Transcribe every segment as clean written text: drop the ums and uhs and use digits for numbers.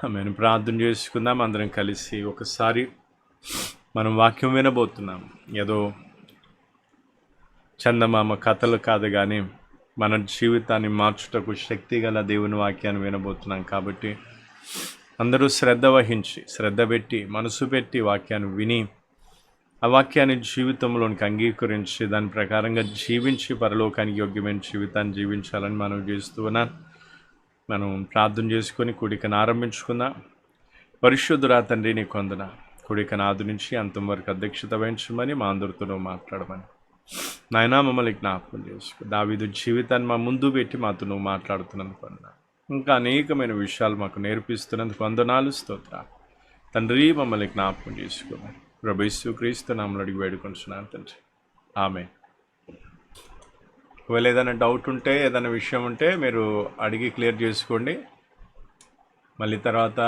మేము ప్రార్థన చేసుకుందాం. అందరం కలిసి ఒకసారి మనం వాక్యం వినబోతున్నాం. ఏదో చందమామ కథలు కాదు కానీ మన జీవితాన్ని మార్చుటకు శక్తి గల దేవుని వాక్యాన్ని వినబోతున్నాం. కాబట్టి అందరూ శ్రద్ధ వహించి, శ్రద్ధ పెట్టి, మనసు పెట్టి వాక్యాన్ని విని, ఆ వాక్యాన్ని జీవితంలోనికి అంగీకరించి దాని ప్రకారంగా జీవించి పరలోకానికి యోగ్యమైన జీవితాన్ని జీవించాలని మనం చేస్తూ ఉన్నాం. మనం ప్రార్థన చేసుకొని కూడికను ఆరంభించుకుందాం. పరిశుద్ధురా తండ్రి, నీ కొందన కూడికను ఆది నుంచి అంతం వరకు అధ్యక్షత వహించమని మా అందరితో మాట్లాడమని నాయనా మమ్మల్ని జ్ఞాపకం చేసుకో. దావీదు జీవితాన్ని మా ముందు పెట్టి మాతో నువ్వు మాట్లాడుతున్నందుకు వందనాలు. ఇంకా అనేకమైన విషయాలు మాకు నేర్పిస్తున్నందుకు వందనాలు, స్తోత్రాలు తండ్రి. మమ్మల్ని జ్ఞాపకం చేసుకోమని ప్రభు యేసుక్రీస్తు నామములో అడిగి వేడుకొంటున్నాను తండ్రి, ఆమేన్. ఒకవేళ ఏదైనా డౌట్ ఉంటే, ఏదైనా విషయం ఉంటే మీరు అడిగి క్లియర్ చేసుకోండి. మళ్ళీ తర్వాత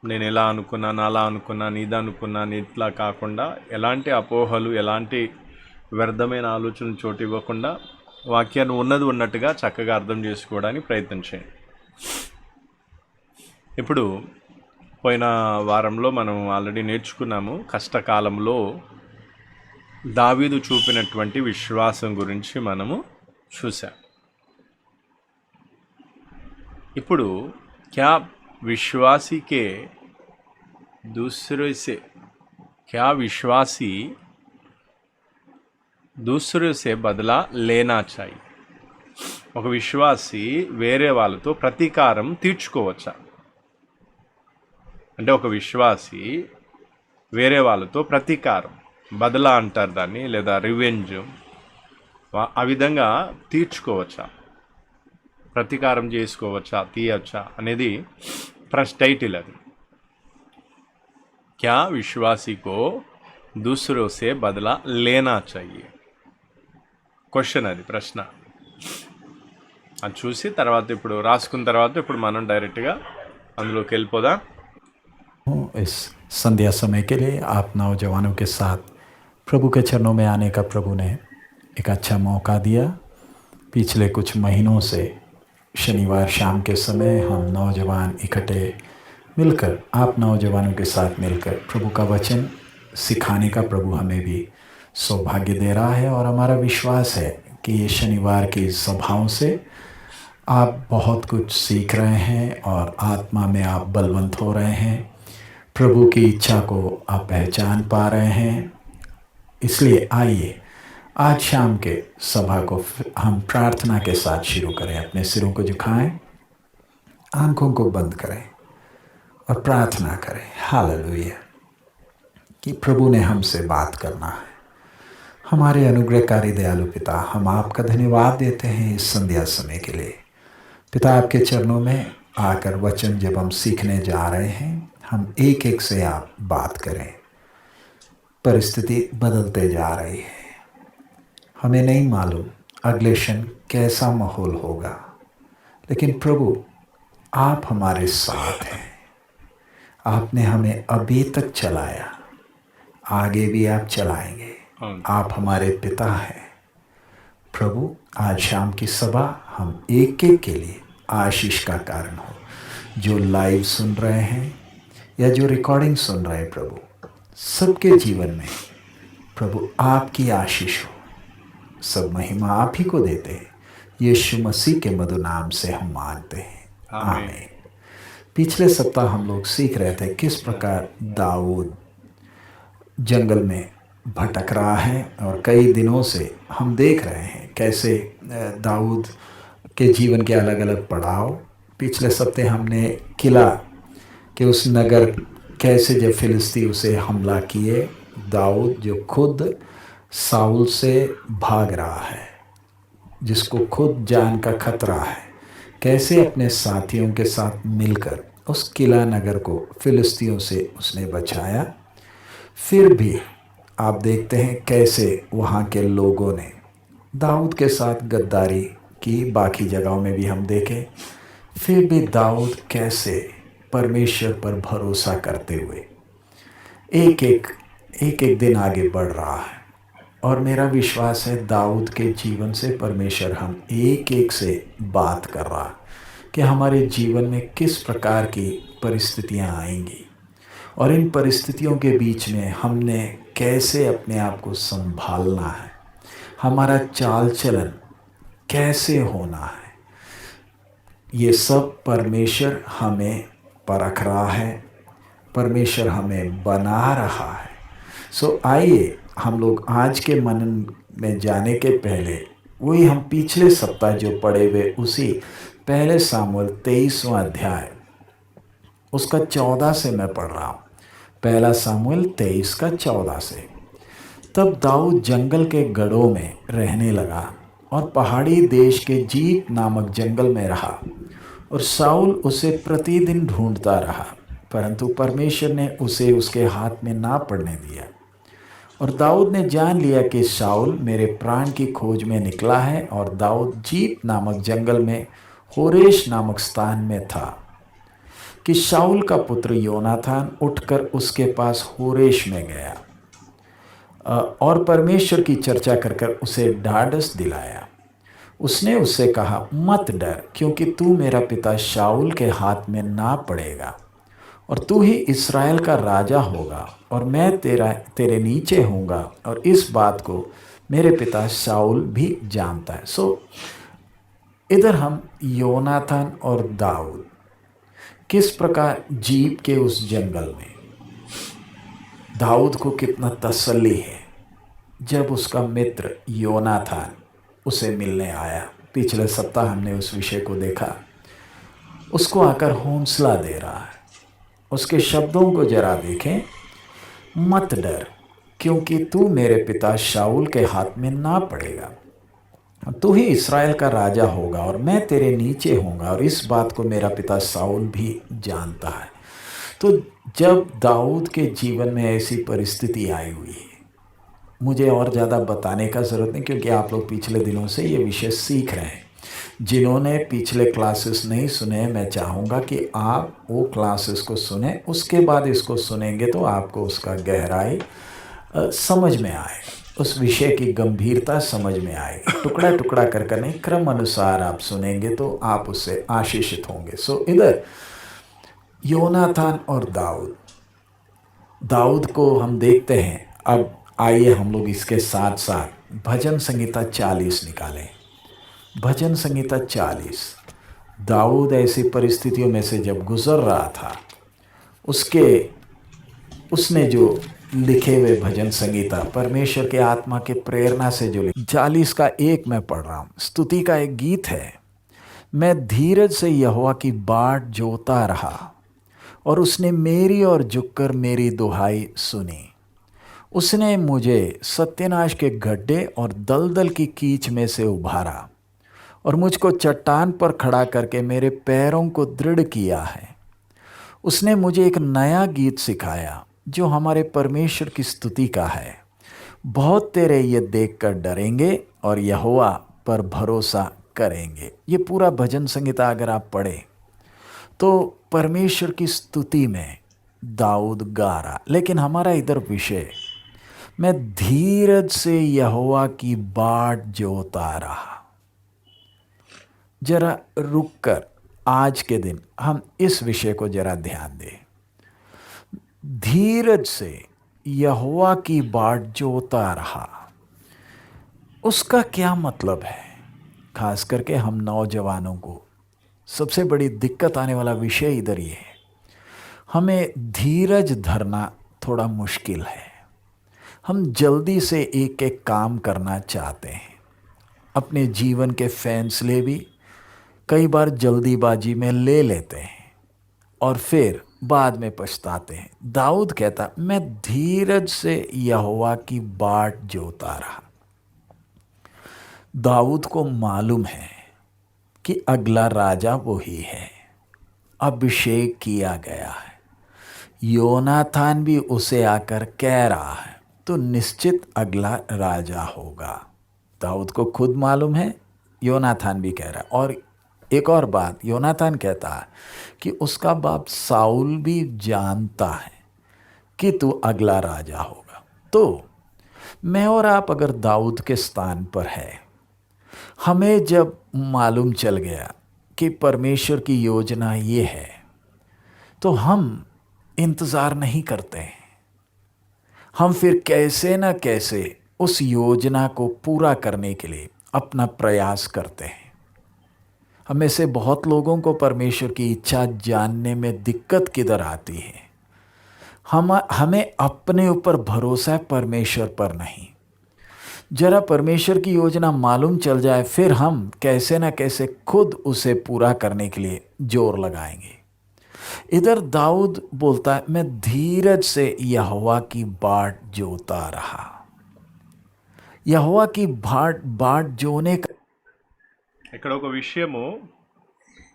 నేను ఎలా అనుకున్నాను, అలా అనుకున్నాను, ఇది అనుకున్నాను, ఇట్లా కాకుండా ఎలాంటి అపోహలు, ఎలాంటి వ్యర్థమైన ఆలోచనలు చోటు ఇవ్వకుండా వాక్యాన్ని ఉన్నది ఉన్నట్టుగా చక్కగా అర్థం చేసుకోవడానికి ప్రయత్నం చేయండి. ఇప్పుడు పోయిన వారంలో మనం ఆల్రెడీ నేర్చుకున్నాము. కష్టకాలంలో దావీదు చూపినటువంటి విశ్వాసం గురించి మనము చూసాం. ఇప్పుడు क्या विश्वासी के दूसरे से क्या विश्वासी दूसरे से बदला लेना चाहिए. ఒక విశ్వాసి వేరే వాళ్ళతో ప్రతీకారం తీర్చుకోవచ్చా? అంటే ఒక విశ్వాసి వేరే వాళ్ళతో ప్రతీకారం, బదలా అంటారు దాన్ని, లేదా రివెంజ్, ఆ విధంగా తీర్చుకోవచ్చా, ప్రతీకారం చేసుకోవచ్చా, తీయవచ్చా అనేది టైటిల్. అది క్యా విశ్వాసికో దూసరో సే బదలా లేనా चाहिए క్వశ్చన్, అది ప్రశ్న. అది చూసి తర్వాత ఇప్పుడు రాసుకున్న తర్వాత ఇప్పుడు మనం డైరెక్ట్గా అందులోకి వెళ్ళిపోదాం. इस संध्या समय के लिए आप नौजवानों के साथ प्रभु के चरणों में आने का प्रभु ने एक अच्छा मौका दिया. पिछले कुछ महीनों से शनिवार शाम के समय हम नौजवान इकट्ठे मिलकर, आप नौजवानों के साथ मिलकर प्रभु का वचन सिखाने का प्रभु हमें भी सौभाग्य दे रहा है. और हमारा विश्वास है कि ये शनिवार की सभाओं से आप बहुत कुछ सीख रहे हैं और आत्मा में आप बलवंत हो रहे हैं, प्रभु की इच्छा को आप पहचान पा रहे हैं. इसलिए आइए आज शाम के सभा को हम प्रार्थना के साथ शुरू करें. अपने सिरों को झुकाएं, आंखों को बंद करें और प्रार्थना करें. हालेलुया कि प्रभु ने हमसे बात करना है. हमारे अनुग्रहकारी दयालु पिता, हम आपका धन्यवाद देते हैं इस संध्या समय के लिए. पिता, आपके चरणों में आकर वचन जब हम सीखने जा रहे हैं, हम एक एक से आप बात करें. परिस्थिति बदलते जा रही है, हमें नहीं मालूम अगले क्षण कैसा माहौल होगा, लेकिन प्रभु आप हमारे साथ हैं. आपने हमें अभी तक चलाया, आगे भी आप चलाएंगे. आप हमारे पिता हैं. प्रभु, आज शाम की सभा हम एक एक के लिए आशीष का कारण हो. जो लाइव सुन रहे हैं या जो रिकॉर्डिंग सुन रहे हैं, प्रभु सबके जीवन में प्रभु आपकी आशीष हो. सब महिमा आप ही को देते हैं. यीशु मसीह के मधुर नाम से हम मांगते हैं, आमीन. पिछले सप्ताह हम लोग सीख रहे थे किस प्रकार दाऊद जंगल में भटक रहा है. और कई दिनों से हम देख रहे हैं कैसे दाऊद के जीवन के अलग अलग पड़ाव. पिछले सप्ताह हमने किला कि उस नगर कैसे जब फिलिस्ती उसे हमला किए, दाऊद जो खुद साउल से भाग रहा है, जिसको खुद जान का खतरा है, कैसे अपने साथियों के साथ मिलकर उस किला नगर को फिलिस्तियों से उसने बचाया. फिर भी आप देखते हैं कैसे वहाँ के लोगों ने दाऊद के साथ गद्दारी की. बाकी जगहों में भी हम देखें, फिर भी दाऊद कैसे परमेश्वर पर भरोसा करते हुए एक एक दिन आगे बढ़ रहा है. और मेरा विश्वास है दाऊद के जीवन से परमेश्वर हम एक एक से बात कर रहा. कि हमारे जीवन में किस प्रकार की परिस्थितियां आएंगी और इन परिस्थितियों के बीच में हमने कैसे अपने आप को संभालना है, हमारा चाल चलन कैसे होना है। ये सब परमेश्वर हमें परख रहा है, परमेश्वर हमें बना रहा है। सो आइए हम लोग आज के मनन में जाने के पहले वही हम पिछले सप्ताह जो पढ़े हुए उसी पहले सामुएल 23वां अध्याय उसका 14 से मैं पढ़ रहा हूँ। पहला सामुएल 23 का 14 से। तब दाऊद जंगल के गढ़ों में रहने लगा और पहाड़ी देश के जीप नामक जंगल में रहा, और शाऊल उसे प्रतिदिन ढूंढता रहा, परंतु परमेश्वर ने उसे उसके हाथ में ना पड़ने दिया। और दाऊद ने जान लिया कि शाऊल मेरे प्राण की खोज में निकला है, और दाऊद जीप नामक जंगल में होरेश नामक स्थान में था कि शाऊल का पुत्र योनाथान उठकर उसके पास होरेश में गया और परमेश्वर की चर्चा कर कर उसे ढाढ़स दिलाया। उसने उससे कहा, मत डर, क्योंकि तू मेरा पिता शाऊल के हाथ में ना पड़ेगा, और तू ही इस्राएल का राजा होगा, और मैं तेरे नीचे होऊंगा। और इस बात को मेरे पिता शाऊल भी जानता है। सो इधर हम योनाथान और दाऊद किस प्रकार जीप के उस जंगल में, दाऊद को कितना तसल्ली है जब उसका मित्र योनाथान उसे मिलने आया। पिछले सप्ताह हमने उस विषय को देखा। उसको आकर हौसला दे रहा है। उसके शब्दों को जरा देखें, मत डर, क्योंकि तू मेरे पिता शाऊल के हाथ में ना पड़ेगा, तू ही इस्राएल का राजा होगा, और मैं तेरे नीचे होऊंगा, और इस बात को मेरा पिता शाऊल भी जानता है। तो जब दाऊद के जीवन में ऐसी परिस्थिति आई हुई है, मुझे और ज़्यादा बताने का ज़रूरत नहीं, क्योंकि आप लोग पिछले दिनों से ये विषय सीख रहे हैं। जिन्होंने पिछले क्लासेस नहीं सुने, मैं चाहूँगा कि आप वो क्लासेस को सुने, उसके बाद इसको सुनेंगे तो आपको उसका गहराई समझ में आएगा, उस विषय की गंभीरता समझ में आएगी। टुकड़ा टुकड़ा कर कर नहीं, क्रम अनुसार आप सुनेंगे तो आप उससे आशीषित होंगे। सो इधर योनाथान और दाऊद को हम देखते हैं। अब आइए हम लोग इसके साथ साथ भजन संहिता 40 निकालें। भजन संहिता 40। दाऊद ऐसी परिस्थितियों में से जब गुजर रहा था, उसने जो लिखे हुए भजन संगीता परमेश्वर के आत्मा के प्रेरणा से जो 40 का 1 मैं पढ़ रहा हूँ। स्तुति का एक गीत है। मैं धीरज से यहोवा की बाट जोता रहा, और उसने मेरी और झुककर मेरी दुहाई सुनी। उसने मुझे सत्यानाश के गड्ढे और दलदल की कीच में से उभारा, और मुझको चट्टान पर खड़ा करके मेरे पैरों को दृढ़ किया है। उसने मुझे एक नया गीत सिखाया जो हमारे परमेश्वर की स्तुति का है। बहुत तेरे ये देखकर डरेंगे और यहोवा पर भरोसा करेंगे। ये पूरा भजन संहिता अगर आप पढ़ें तो परमेश्वर की स्तुति में दाऊद गा रहा। लेकिन हमारा इधर विषय, मैं धीरज से यहोवा की बाट जोता रहा। जरा रुककर आज के दिन हम इस विषय को जरा ध्यान दें। धीरज से यहोवा की बाट जोता रहा, उसका क्या मतलब है? खास करके हम नौजवानों को सबसे बड़ी दिक्कत आने वाला विषय इधर ये है। हमें धीरज धरना थोड़ा मुश्किल है। हम जल्दी से एक एक काम करना चाहते हैं। अपने जीवन के फैसले भी कई बार जल्दीबाजी में ले लेते हैं और फिर बाद में पछताते हैं। दाऊद कहता, मैं धीरज से यहोवा की बाट जोता रहा। दाऊद को मालूम है कि अगला राजा वही है, अभिषेक किया गया है। योनाथान भी उसे आकर कह रहा है तो निश्चित अगला राजा होगा। दाऊद को खुद मालूम है, योनाथान भी कह रहा है। और एक और बात, योनाथान कहता है कि उसका बाप शाऊल भी जानता है कि तू अगला राजा होगा। तो मैं और आप अगर दाऊद के स्थान पर है, हमें जब मालूम चल गया कि परमेश्वर की योजना ये है, तो हम इंतज़ार नहीं करते हैं। हम फिर कैसे न कैसे उस योजना को पूरा करने के लिए अपना प्रयास करते हैं। हमें से बहुत लोगों को परमेश्वर की इच्छा जानने में दिक्कत किधर आती है? हमें अपने ऊपर भरोसा है, परमेश्वर पर नहीं। जरा परमेश्वर की योजना मालूम चल जाए, फिर हम कैसे न कैसे खुद उसे पूरा करने के लिए जोर लगाएंगे। इधर दाऊद बोलता है, मैं धीरज से यहोवा की बाट जोता रहा। यहोवा की बाट जोने का ఇక్కడ ఒక విషయము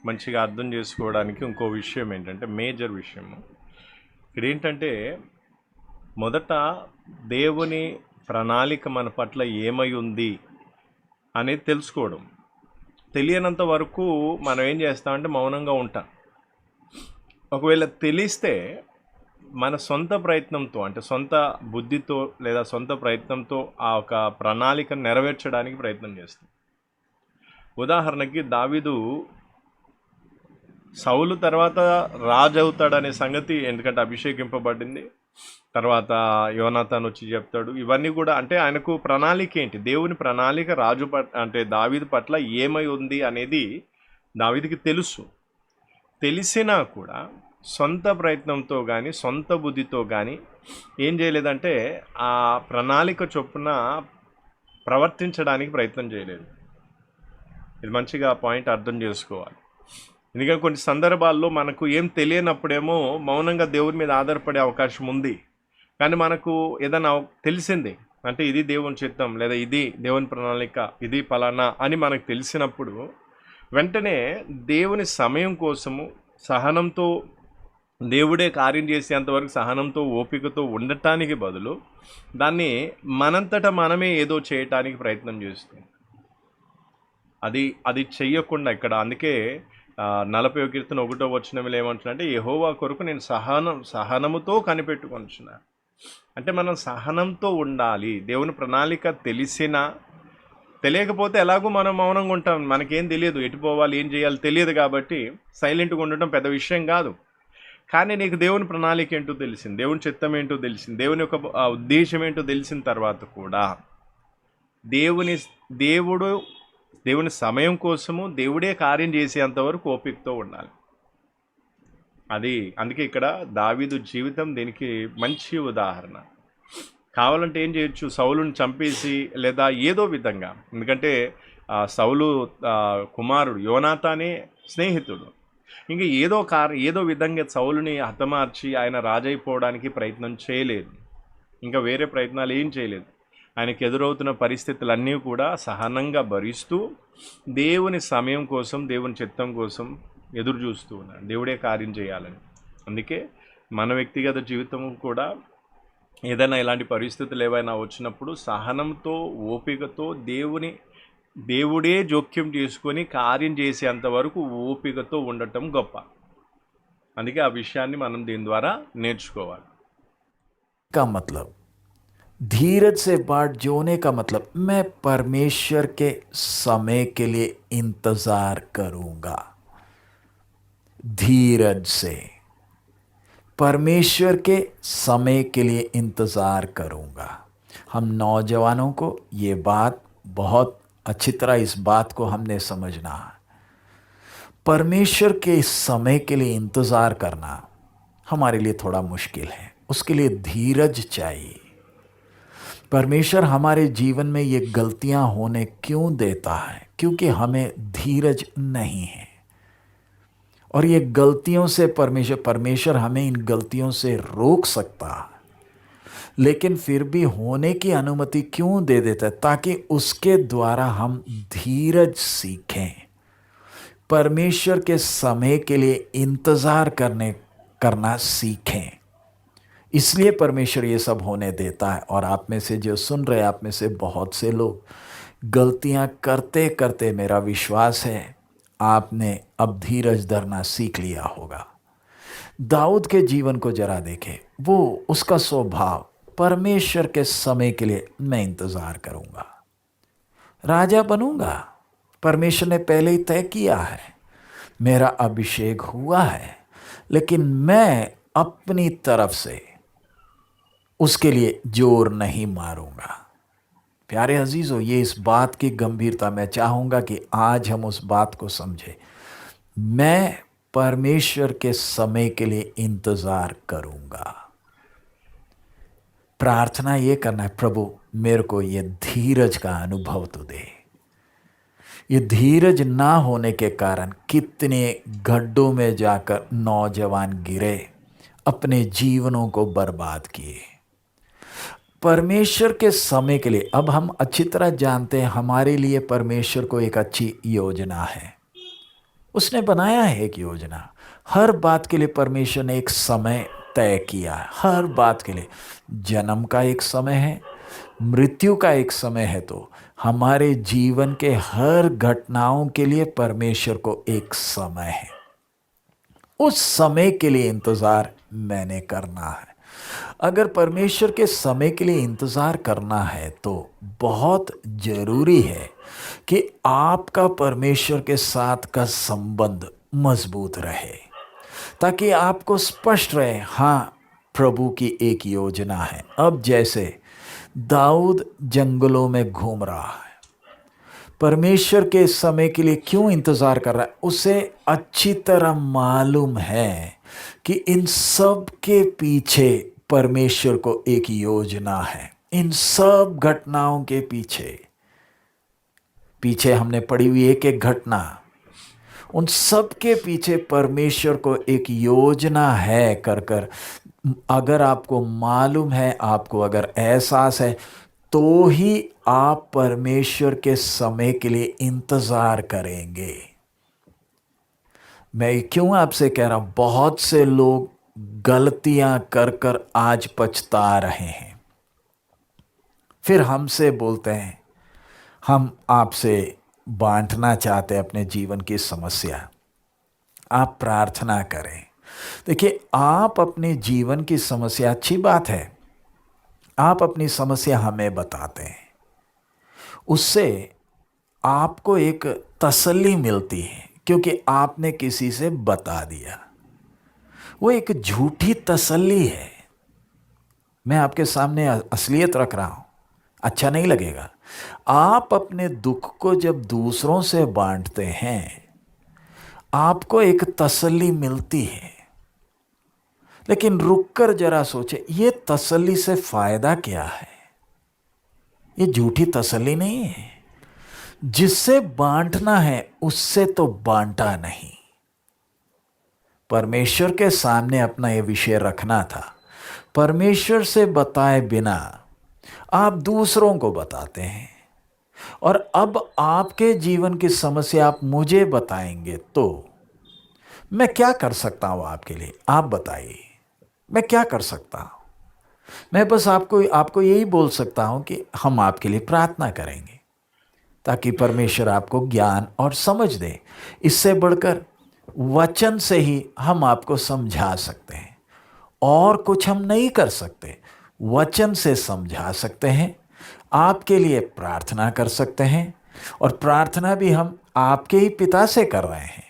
మంచిగా అర్థం చేసుకోవడానికి ఇంకో విషయం ఏంటంటే, మేజర్ విషయము ఇక్కడ ఏంటంటే, మొదట దేవుని ప్రణాళిక మన పట్ల ఏమై ఉంది అనేది తెలుసుకోవడం. తెలియనంత వరకు మనం ఏం చేస్తామంటే మౌనంగా ఉంటాం. ఒకవేళ తెలిస్తే మన సొంత ప్రయత్నంతో, అంటే సొంత బుద్ధితో లేదా సొంత ప్రయత్నంతో ఆ ఒక ప్రణాళికను నెరవేర్చడానికి ప్రయత్నం చేస్తాం. ఉదాహరణకి దావీదు సౌలు తర్వాత రాజు అవుతాడనే సంగతి, ఎందుకంటే అభిషేకింపబడింది, తర్వాత యోనాతాన్ వచ్చి చెప్తాడు. ఇవన్నీ కూడా అంటే ఆయనకు ప్రణాళిక ఏంటి, దేవుని ప్రణాళిక రాజు అంటే దావీదు పట్ల ఏమై ఉంది అనేది దావీదుకి తెలుసు. తెలిసినా కూడా సొంత ప్రయత్నంతో కానీ సొంత బుద్ధితో కానీ ఏం చేయలేదంటే ఆ ప్రణాళిక చొప్పున ప్రవర్తించడానికి ప్రయత్నం చేయలేదు. ఇది మంచిగా పాయింట్ అర్థం చేసుకోవాలి. ఎందుకంటే కొన్ని సందర్భాల్లో మనకు ఏం తెలియనప్పుడేమో మౌనంగా దేవుని మీద ఆధారపడే అవకాశం ఉంది. కానీ మనకు ఏదైనా తెలిసింది అంటే ఇది దేవుని చిత్తం లేదా ఇది దేవుని ప్రణాళిక, ఇది ఫలానా అని మనకు తెలిసినప్పుడు వెంటనే దేవుని సమయం కోసము సహనంతో, దేవుడే కార్యం చేసేంతవరకు సహనంతో ఓపికతో ఉండటానికి బదులు దాన్ని మనంతటా మనమే ఏదో చేయటానికి ప్రయత్నం చేస్తాం. అది చెయ్యకుండా ఇక్కడ అందుకే 40వ కీర్తన 1వ వచనంలో ఏమంటున్నారంటే, యెహోవా కొరకు నేను సహనముతో కనిపెట్టుకొనుచున్నాను. అంటే మనం సహనంతో ఉండాలి. దేవుని ప్రణాళిక తెలియకపోతే ఎలాగో మనం మౌనంగా ఉంటాం. మనకేం తెలియదు, ఎటు పోవాలి ఏం చేయాలి తెలియదు కాబట్టి సైలెంట్గా ఉండటం పెద్ద విషయం కాదు. కానీ నీకు దేవుని ప్రణాళిక ఏంటో తెలిసింది, దేవుని చిత్తం ఏంటో తెలిసింది, దేవుని యొక్క ఉద్దేశం ఏంటో తెలిసిన తర్వాత కూడా దేవుని సమయం కోసము దేవుడే కార్యం చేసేంతవరకు ఓపికతో ఉండాలి. అందుకే ఇక్కడ దావీదు జీవితం దీనికి మంచి ఉదాహరణ. కావాలంటే ఏం చేయొచ్చు, సౌలుని చంపేసి లేదా ఏదో విధంగా, ఎందుకంటే సౌలు కుమారుడు యోనాతానే స్నేహితుడు, ఇంకా ఏదో విధంగా సౌలుని హతమార్చి ఆయన రాజైపోవడానికి ప్రయత్నం చేయలేదు. ఇంకా వేరే ప్రయత్నాలు ఏం చేయలేదు. ఆయనకు ఎదురవుతున్న పరిస్థితులన్నీ కూడా సహనంగా భరిస్తూ దేవుని సమయం కోసం, దేవుని చిత్తం కోసం ఎదురు చూస్తూ ఉన్నాడు, దేవుడే కార్యం చేయాలని. అందుకే మన వ్యక్తిగత జీవితం కూడా ఏదైనా ఇలాంటి పరిస్థితులు ఏవైనా వచ్చినప్పుడు సహనంతో, ఓపికతో దేవుడే జోక్యం చేసుకొని కార్యం చేసేంతవరకు ఓపికతో ఉండటం గొప్ప. అందుకే ఆ విషయాన్ని మనం దీని ద్వారా నేర్చుకోవాలి. का मतलब धीरज से बाट जोने का मतलब मैं परमेश्वर के समय के लिए इंतजार करूंगा। धीरज से परमेश्वर के समय के लिए इंतजार करूंगा। हम नौजवानों को ये बात बहुत अच्छी तरह, इस बात को हमने समझना है। परमेश्वर के समय के लिए इंतजार करना हमारे लिए थोड़ा मुश्किल है, उसके लिए धीरज चाहिए। परमेश्वर हमारे जीवन में ये गलतियां होने क्यों देता है? क्योंकि हमें धीरज नहीं है, और ये गलतियों से परमेश्वर हमें इन गलतियों से रोक सकता है, लेकिन फिर भी होने की अनुमति क्यों दे देता है? ताकि उसके द्वारा हम धीरज सीखें, परमेश्वर के समय के लिए इंतज़ार करना सीखें। इसलिए परमेश्वर ये सब होने देता है। और आप में से जो सुन रहे, आप में से बहुत से लोग गलतियां करते करते, मेरा विश्वास है आपने अब धीरज धरना सीख लिया होगा। दाऊद के जीवन को जरा देखें, वो उसका स्वभाव परमेश्वर के समय के लिए मैं इंतज़ार करूँगा, राजा बनूँगा, परमेश्वर ने पहले ही तय किया है। मेरा अभिषेक हुआ है, लेकिन मैं अपनी तरफ से उसके लिए जोर नहीं मारूंगा। प्यारे अजीजों, ये इस बात की गंभीरता मैं चाहूँगा कि आज हम उस बात को समझें। मैं परमेश्वर के समय के लिए इंतज़ार करूँगा। प्रार्थना ये करना है, प्रभु मेरे को ये धीरज का अनुभव तो दे। ये धीरज ना होने के कारण कितने गड्ढों में जाकर नौजवान गिरे, अपने जीवनों को बर्बाद किए। परमेश्वर के समय के लिए, अब हम अच्छी तरह जानते हैं हमारे लिए परमेश्वर को एक अच्छी योजना है। उसने बनाया है एक योजना। हर बात के लिए परमेश्वर ने एक समय तय किया है। हर बात के लिए जन्म का एक समय है, मृत्यु का एक समय है, तो हमारे जीवन के हर घटनाओं के लिए परमेश्वर को एक समय है। उस समय के लिए इंतज़ार मैंने करना है। अगर परमेश्वर के समय के लिए इंतज़ार करना है तो बहुत ज़रूरी है कि आपका परमेश्वर के साथ का संबंध मजबूत रहे, ताकि आपको स्पष्ट रहे, हाँ प्रभु की एक योजना है। अब जैसे दाऊद जंगलों में घूम रहा है, परमेश्वर के समय के लिए क्यों इंतज़ार कर रहा है? उसे अच्छी तरह मालूम है कि इन सब के पीछे परमेश्वर को एक योजना है। इन सब घटनाओं के पीछे पीछे हमने पढ़ी हुई एक एक घटना, उन सब के पीछे परमेश्वर को एक योजना है कर अगर आपको मालूम है, आपको अगर एहसास है, तो ही आप परमेश्वर के समय के लिए इंतज़ार करेंगे। मैं क्यों आपसे कह रहा हूँ, बहुत से लोग गलतियां कर आज पछता रहे हैं, फिर हमसे बोलते हैं हम आपसे बांटना चाहते हैं अपने जीवन की समस्या, आप प्रार्थना करें। देखिए, आप अपने जीवन की समस्या, अच्छी बात है, आप अपनी समस्या हमें बताते हैं, उससे आपको एक तसल्ली मिलती है, क्योंकि आपने किसी से बता दिया। वो एक झूठी तसल्ली है। मैं आपके सामने असलियत रख रहा हूं, अच्छा नहीं लगेगा। आप अपने दुख को जब दूसरों से बांटते हैं, आपको एक तसल्ली मिलती है, लेकिन रुककर जरा सोचे, ये तसल्ली से फायदा क्या है? ये झूठी तसल्ली नहीं है। जिससे बांटना है उससे तो बांटा नहीं। परमेश्वर के सामने अपना ये विषय रखना था। परमेश्वर से बताए बिना आप दूसरों को बताते हैं, और अब आपके जीवन की समस्या आप मुझे बताएंगे, तो मैं क्या कर सकता हूं आपके लिए? आप बताइए, मैं क्या कर सकता हूं? मैं बस आपको यही बोल सकता हूं कि हम आपके लिए प्रार्थना करेंगे, ताकि परमेश्वर आपको ज्ञान और समझ दे। इससे बढ़कर वचन से ही हम आपको समझा सकते हैं, और कुछ हम नहीं कर सकते। वचन से समझा सकते हैं, आपके लिए प्रार्थना कर सकते हैं, और प्रार्थना भी हम आपके ही पिता से कर रहे हैं।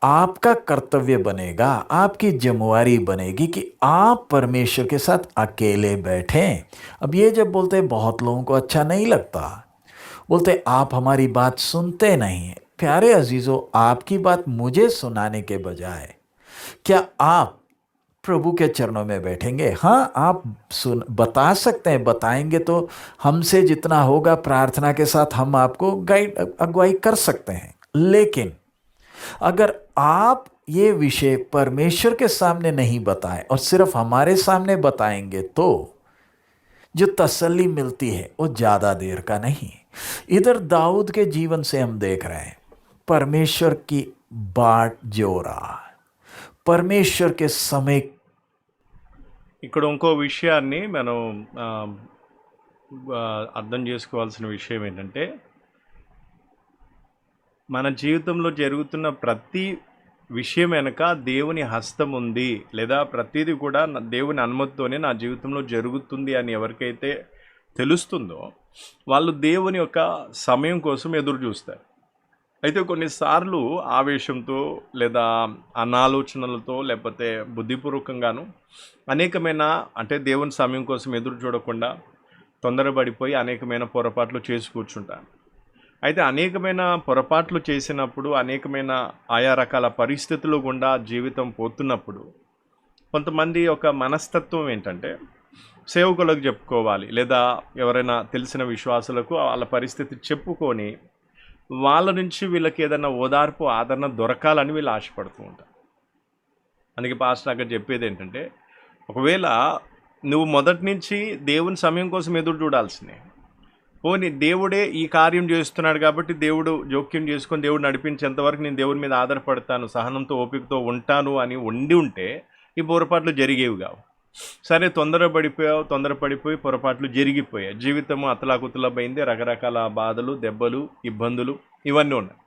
आपका कर्तव्य बनेगा, आपकी जिम्मेवारी बनेगी कि आप परमेश्वर के साथ अकेले बैठें। अब ये जब बोलते हैं, बहुत लोगों को अच्छा नहीं लगता, बोलते आप हमारी बात सुनते नहीं हैं। प्यारे अजीजों, आपकी बात मुझे सुनाने के बजाय क्या आप प्रभु के चरणों में बैठेंगे? हाँ, आप बता सकते हैं, बताएंगे तो हमसे जितना होगा प्रार्थना के साथ हम आपको अगुवाई कर सकते हैं। लेकिन अगर आप ये विषय परमेश्वर के सामने नहीं बताएं और सिर्फ हमारे सामने बताएंगे, तो जो तसल्ली मिलती है वो ज़्यादा देर का नहीं। इधर दाऊद के जीवन से हम देख रहे हैं, परमेश्वर की बाट जो रहा, परमेश्वर के समय। ఇక్కడ ఇంకో విషయాన్ని మనం అర్థం చేసుకోవాల్సిన విషయం ఏంటంటే, మన జీవితంలో జరుగుతున్న ప్రతి విషయం వెనక దేవుని హస్తం ఉంది, లేదా ప్రతిదీ కూడా దేవుని అనుమతితోనే నా జీవితంలో జరుగుతుంది అని ఎవరికైతే తెలుస్తుందో వాళ్ళు దేవుని యొక్క సమయం కోసం ఎదురు చూస్తారు. అయితే కొన్నిసార్లు ఆవేశంతో లేదా అనాలోచనలతో లేకపోతే బుద్ధిపూర్వకంగాను అనేకమైన అంటే దేవుని సమయం కోసం ఎదురు చూడకుండా తొందరపడిపోయి అనేకమైన పొరపాట్లు చేసి కూర్చుంటాను. అయితే అనేకమైన పొరపాట్లు చేసినప్పుడు అనేకమైన ఆయా రకాల పరిస్థితులు గుండా జీవితం పోతున్నప్పుడు కొంతమంది ఒక మనస్తత్వం ఏంటంటే సేవకులకు చెప్పుకోవాలి లేదా ఎవరైనా తెలిసిన విశ్వాసులకు వాళ్ళ పరిస్థితి చెప్పుకొని వాళ్ళ నుంచి వీళ్ళకి ఏదైనా ఓదార్పు ఆదరణ దొరకాలని వీళ్ళు ఆశపడుతూ ఉంటారు. అందుకే పాస్టర్ అక్కడ చెప్పేది ఏంటంటే ఒకవేళ నువ్వు మొదటి నుంచి దేవుని సమయం కోసం ఎదురు చూడాల్సిందే. పోనీ దేవుడే ఈ కార్యం చేస్తున్నాడు కాబట్టి దేవుడు జోక్యం చేసుకొని దేవుడు నడిపించేంతవరకు నేను దేవుని మీద ఆధారపడతాను, సహనంతో ఓపికతో ఉంటాను అని ఉంటే ఈ పొరపాట్లు జరిగేవి కావు. సరే తొందరపడిపోయి పొరపాట్లు జరిగిపోయాయి, జీవితము అతలాకుతలమైంది, రకరకాల బాధలు, దెబ్బలు, ఇబ్బందులు ఇవన్నీ ఉన్నాయి.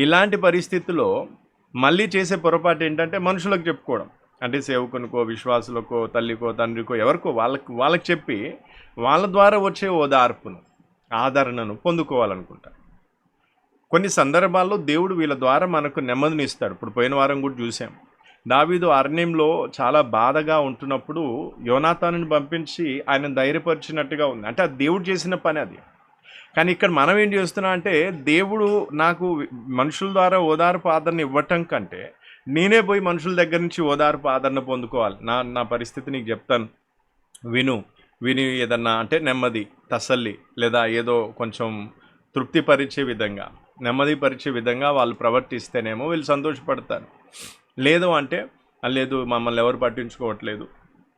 ఇలాంటి పరిస్థితుల్లో మళ్ళీ చేసే పొరపాటు ఏంటంటే మనుషులకు చెప్పుకోవడం. అంటే సేవకునికో, విశ్వాసులకో, తల్లికో, తండ్రికో, ఎవరికో వాళ్ళకి చెప్పి వాళ్ళ ద్వారా వచ్చే ఓదార్పును, ఆదరణను పొందుకోవాలనుకుంటారు. కొన్ని సందర్భాల్లో దేవుడు వీళ్ళ ద్వారా మనకు నెమ్మదిని ఇస్తాడు. ఇప్పుడు పోయిన వారం కూడా చూసాం, దావీదు అరణ్యంలో చాలా బాధగా ఉంటున్నప్పుడు యోనాతానుని పంపించి ఆయన ధైర్యపరిచినట్టుగా ఉంది. అంటే అది దేవుడు చేసిన పని అది. కానీ ఇక్కడ మనం ఏం చేస్తున్నాం అంటే దేవుడు నాకు మనుషుల ద్వారా ఓదార్పు ఆదరణ ఇవ్వటం కంటే నేనే పోయి మనుషుల దగ్గర నుంచి ఓదార్పు ఆదరణ పొందుకోవాలి. నా పరిస్థితి నీకు చెప్తాను, విని ఏదన్నా అంటే నెమ్మది, తసల్లి లేదా ఏదో కొంచెం తృప్తిపరిచే విధంగా, నెమ్మదిపరిచే విధంగా వాళ్ళు ప్రవర్తిస్తేనేమో వీళ్ళు సంతోషపడతారు. లేదు అంటే లేదు మమ్మల్ని ఎవరు పట్టించుకోవట్లేదు,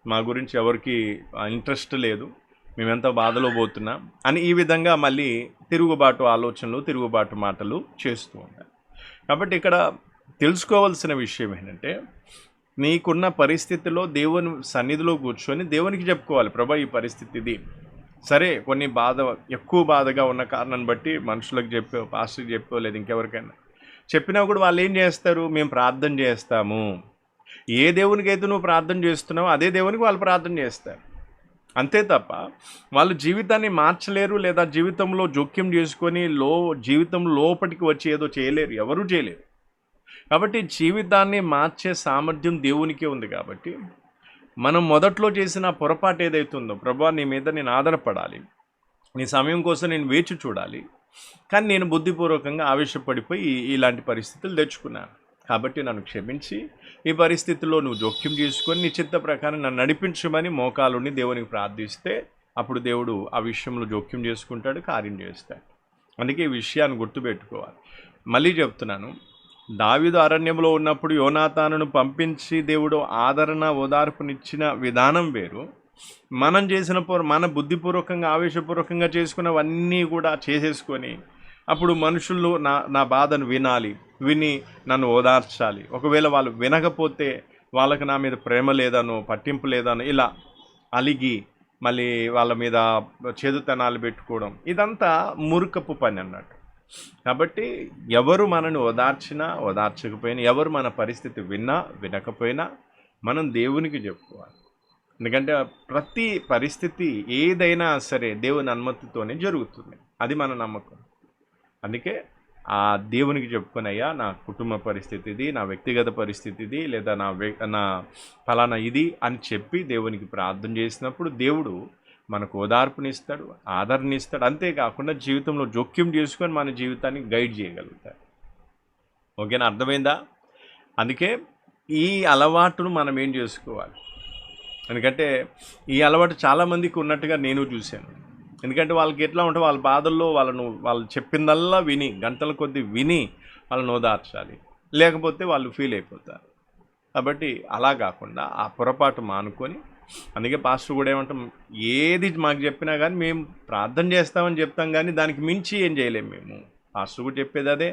మా గురించి ఎవరికి ఇంట్రెస్ట్ లేదు, మేమెంత బాధలో పోతున్నాం అని ఈ విధంగా మళ్ళీ తిరుగుబాటు ఆలోచనలు, తిరుగుబాటు మాటలు చేస్తూ ఉంటారు. కాబట్టి ఇక్కడ తెలుసుకోవాల్సిన విషయం ఏంటంటే నీకున్న పరిస్థితిలో దేవుని సన్నిధిలో కూర్చొని దేవునికి చెప్పుకోవాలి, ప్రభా ఈ పరిస్థితి ఇది. సరే కొన్ని ఎక్కువ బాధగా ఉన్న కారణాన్ని బట్టి మనుషులకు చెప్పావు, పాస్టర్కి చెప్పావు, లేదు ఇంకెవరికైనా చెప్పినా కూడా వాళ్ళు ఏం చేస్తారు, మేము ప్రార్థన చేస్తాము. ఏ దేవునికి అయితే నువ్వు ప్రార్థన చేస్తున్నావో అదే దేవునికి వాళ్ళు ప్రార్థన చేస్తారు. అంతే తప్ప వాళ్ళు జీవితాన్ని మార్చలేరు లేదా జీవితంలో జోక్యం చేసుకొని జీవితం లోపలికి వచ్చి ఏదో చేయలేరు, ఎవరూ చేయలేరు. కాబట్టి జీవితాన్ని మార్చే సామర్థ్యం దేవునికే ఉంది. కాబట్టి మనం మొదట్లో చేసిన పొరపాటు ఏదైతుందో, ప్రభువా నీ మీద నేను ఆధారపడాలి, నీ సమయం కోసం నేను వేచి చూడాలి, కానీ నేను బుద్ధిపూర్వకంగా ఆవేశపడిపోయి ఇలాంటి పరిస్థితులు తెచ్చుకున్నాను, కాబట్టి నన్ను క్షమించి ఈ పరిస్థితుల్లో నువ్వు జోక్యం చేసుకొని నీ చిత్త ప్రకారం నన్ను నడిపించమని మోకాలుని దేవునికి ప్రార్థిస్తే అప్పుడు దేవుడు ఆ విషయంలో జోక్యం చేసుకుంటాడు, కార్యం చేస్తాడు. అందుకే ఈ విషయాన్ని గుర్తుపెట్టుకోవాలి. మళ్ళీ చెప్తున్నాను, దావీదు అరణ్యంలో ఉన్నప్పుడు యోనాతానును పంపించి దేవుడు ఆదరణ ఓదార్పునిచ్చిన విధానం వేరు. మనం చేసిన మన బుద్ధిపూర్వకంగా ఆవేశపూర్వకంగా చేసుకున్నవన్నీ కూడా చేసేసుకొని అప్పుడు మనుషులు నా బాధను విని నన్ను ఓదార్చాలి. ఒకవేళ వాళ్ళు వినకపోతే వాళ్ళకి నా మీద ప్రేమ లేదనో, పట్టింపు లేదనో ఇలా అలిగి మళ్ళీ వాళ్ళ మీద చేదుతనాలు పెట్టుకోవడం, ఇదంతా మురుకపు పని అన్నట్టు. కాబట్టి ఎవరు మనని ఓదార్చకపోయినా, ఎవరు మన పరిస్థితి వినకపోయినా మనం దేవునికి చెప్పుకోవాలి. ఎందుకంటే ప్రతి పరిస్థితి ఏదైనా సరే దేవుని అనుమతితోనే జరుగుతుంది, అది మన నమ్మకం. అందుకే ఆ దేవునికి చెప్పుకొని, అయ్యా నా కుటుంబ పరిస్థితి ఇది, నా వ్యక్తిగత పరిస్థితి ఇది, లేదా నా ఫలానా ఇది అని చెప్పి దేవునికి ప్రార్థన చేసినప్పుడు దేవుడు మనకు ఓదార్పునిస్తాడు, ఆదరణిస్తాడు. అంతేకాకుండా జీవితంలో జోక్యం చేసుకొని మన జీవితాన్ని గైడ్ చేయగలుగుతాడు. ఓకేనా, అర్థమైందా? అందుకే ఈ అలవాటును మనం ఏం చేసుకోవాలి, ఎందుకంటే ఈ అలవాటు చాలామందికి ఉన్నట్టుగా నేను చూశాను. ఎందుకంటే వాళ్ళకి ఎట్లా ఉంటే వాళ్ళ బాధల్లో వాళ్ళు చెప్పిందల్లా గంటల కొద్దీ విని వాళ్ళని ఓదార్చాలి, లేకపోతే వాళ్ళు ఫీల్ అయిపోతారు. కాబట్టి అలా కాకుండా ఆ పొరపాటు మానుకొని, అందుకే పాస్టర్ కూడా ఏమంటాం, ఏది మాకు చెప్పినా కానీ మేము ప్రార్థన చేస్తామని చెప్తాం, కానీ దానికి మించి ఏం చేయలేము మేము. పాస్టర్ కూడా చెప్పేది అదే,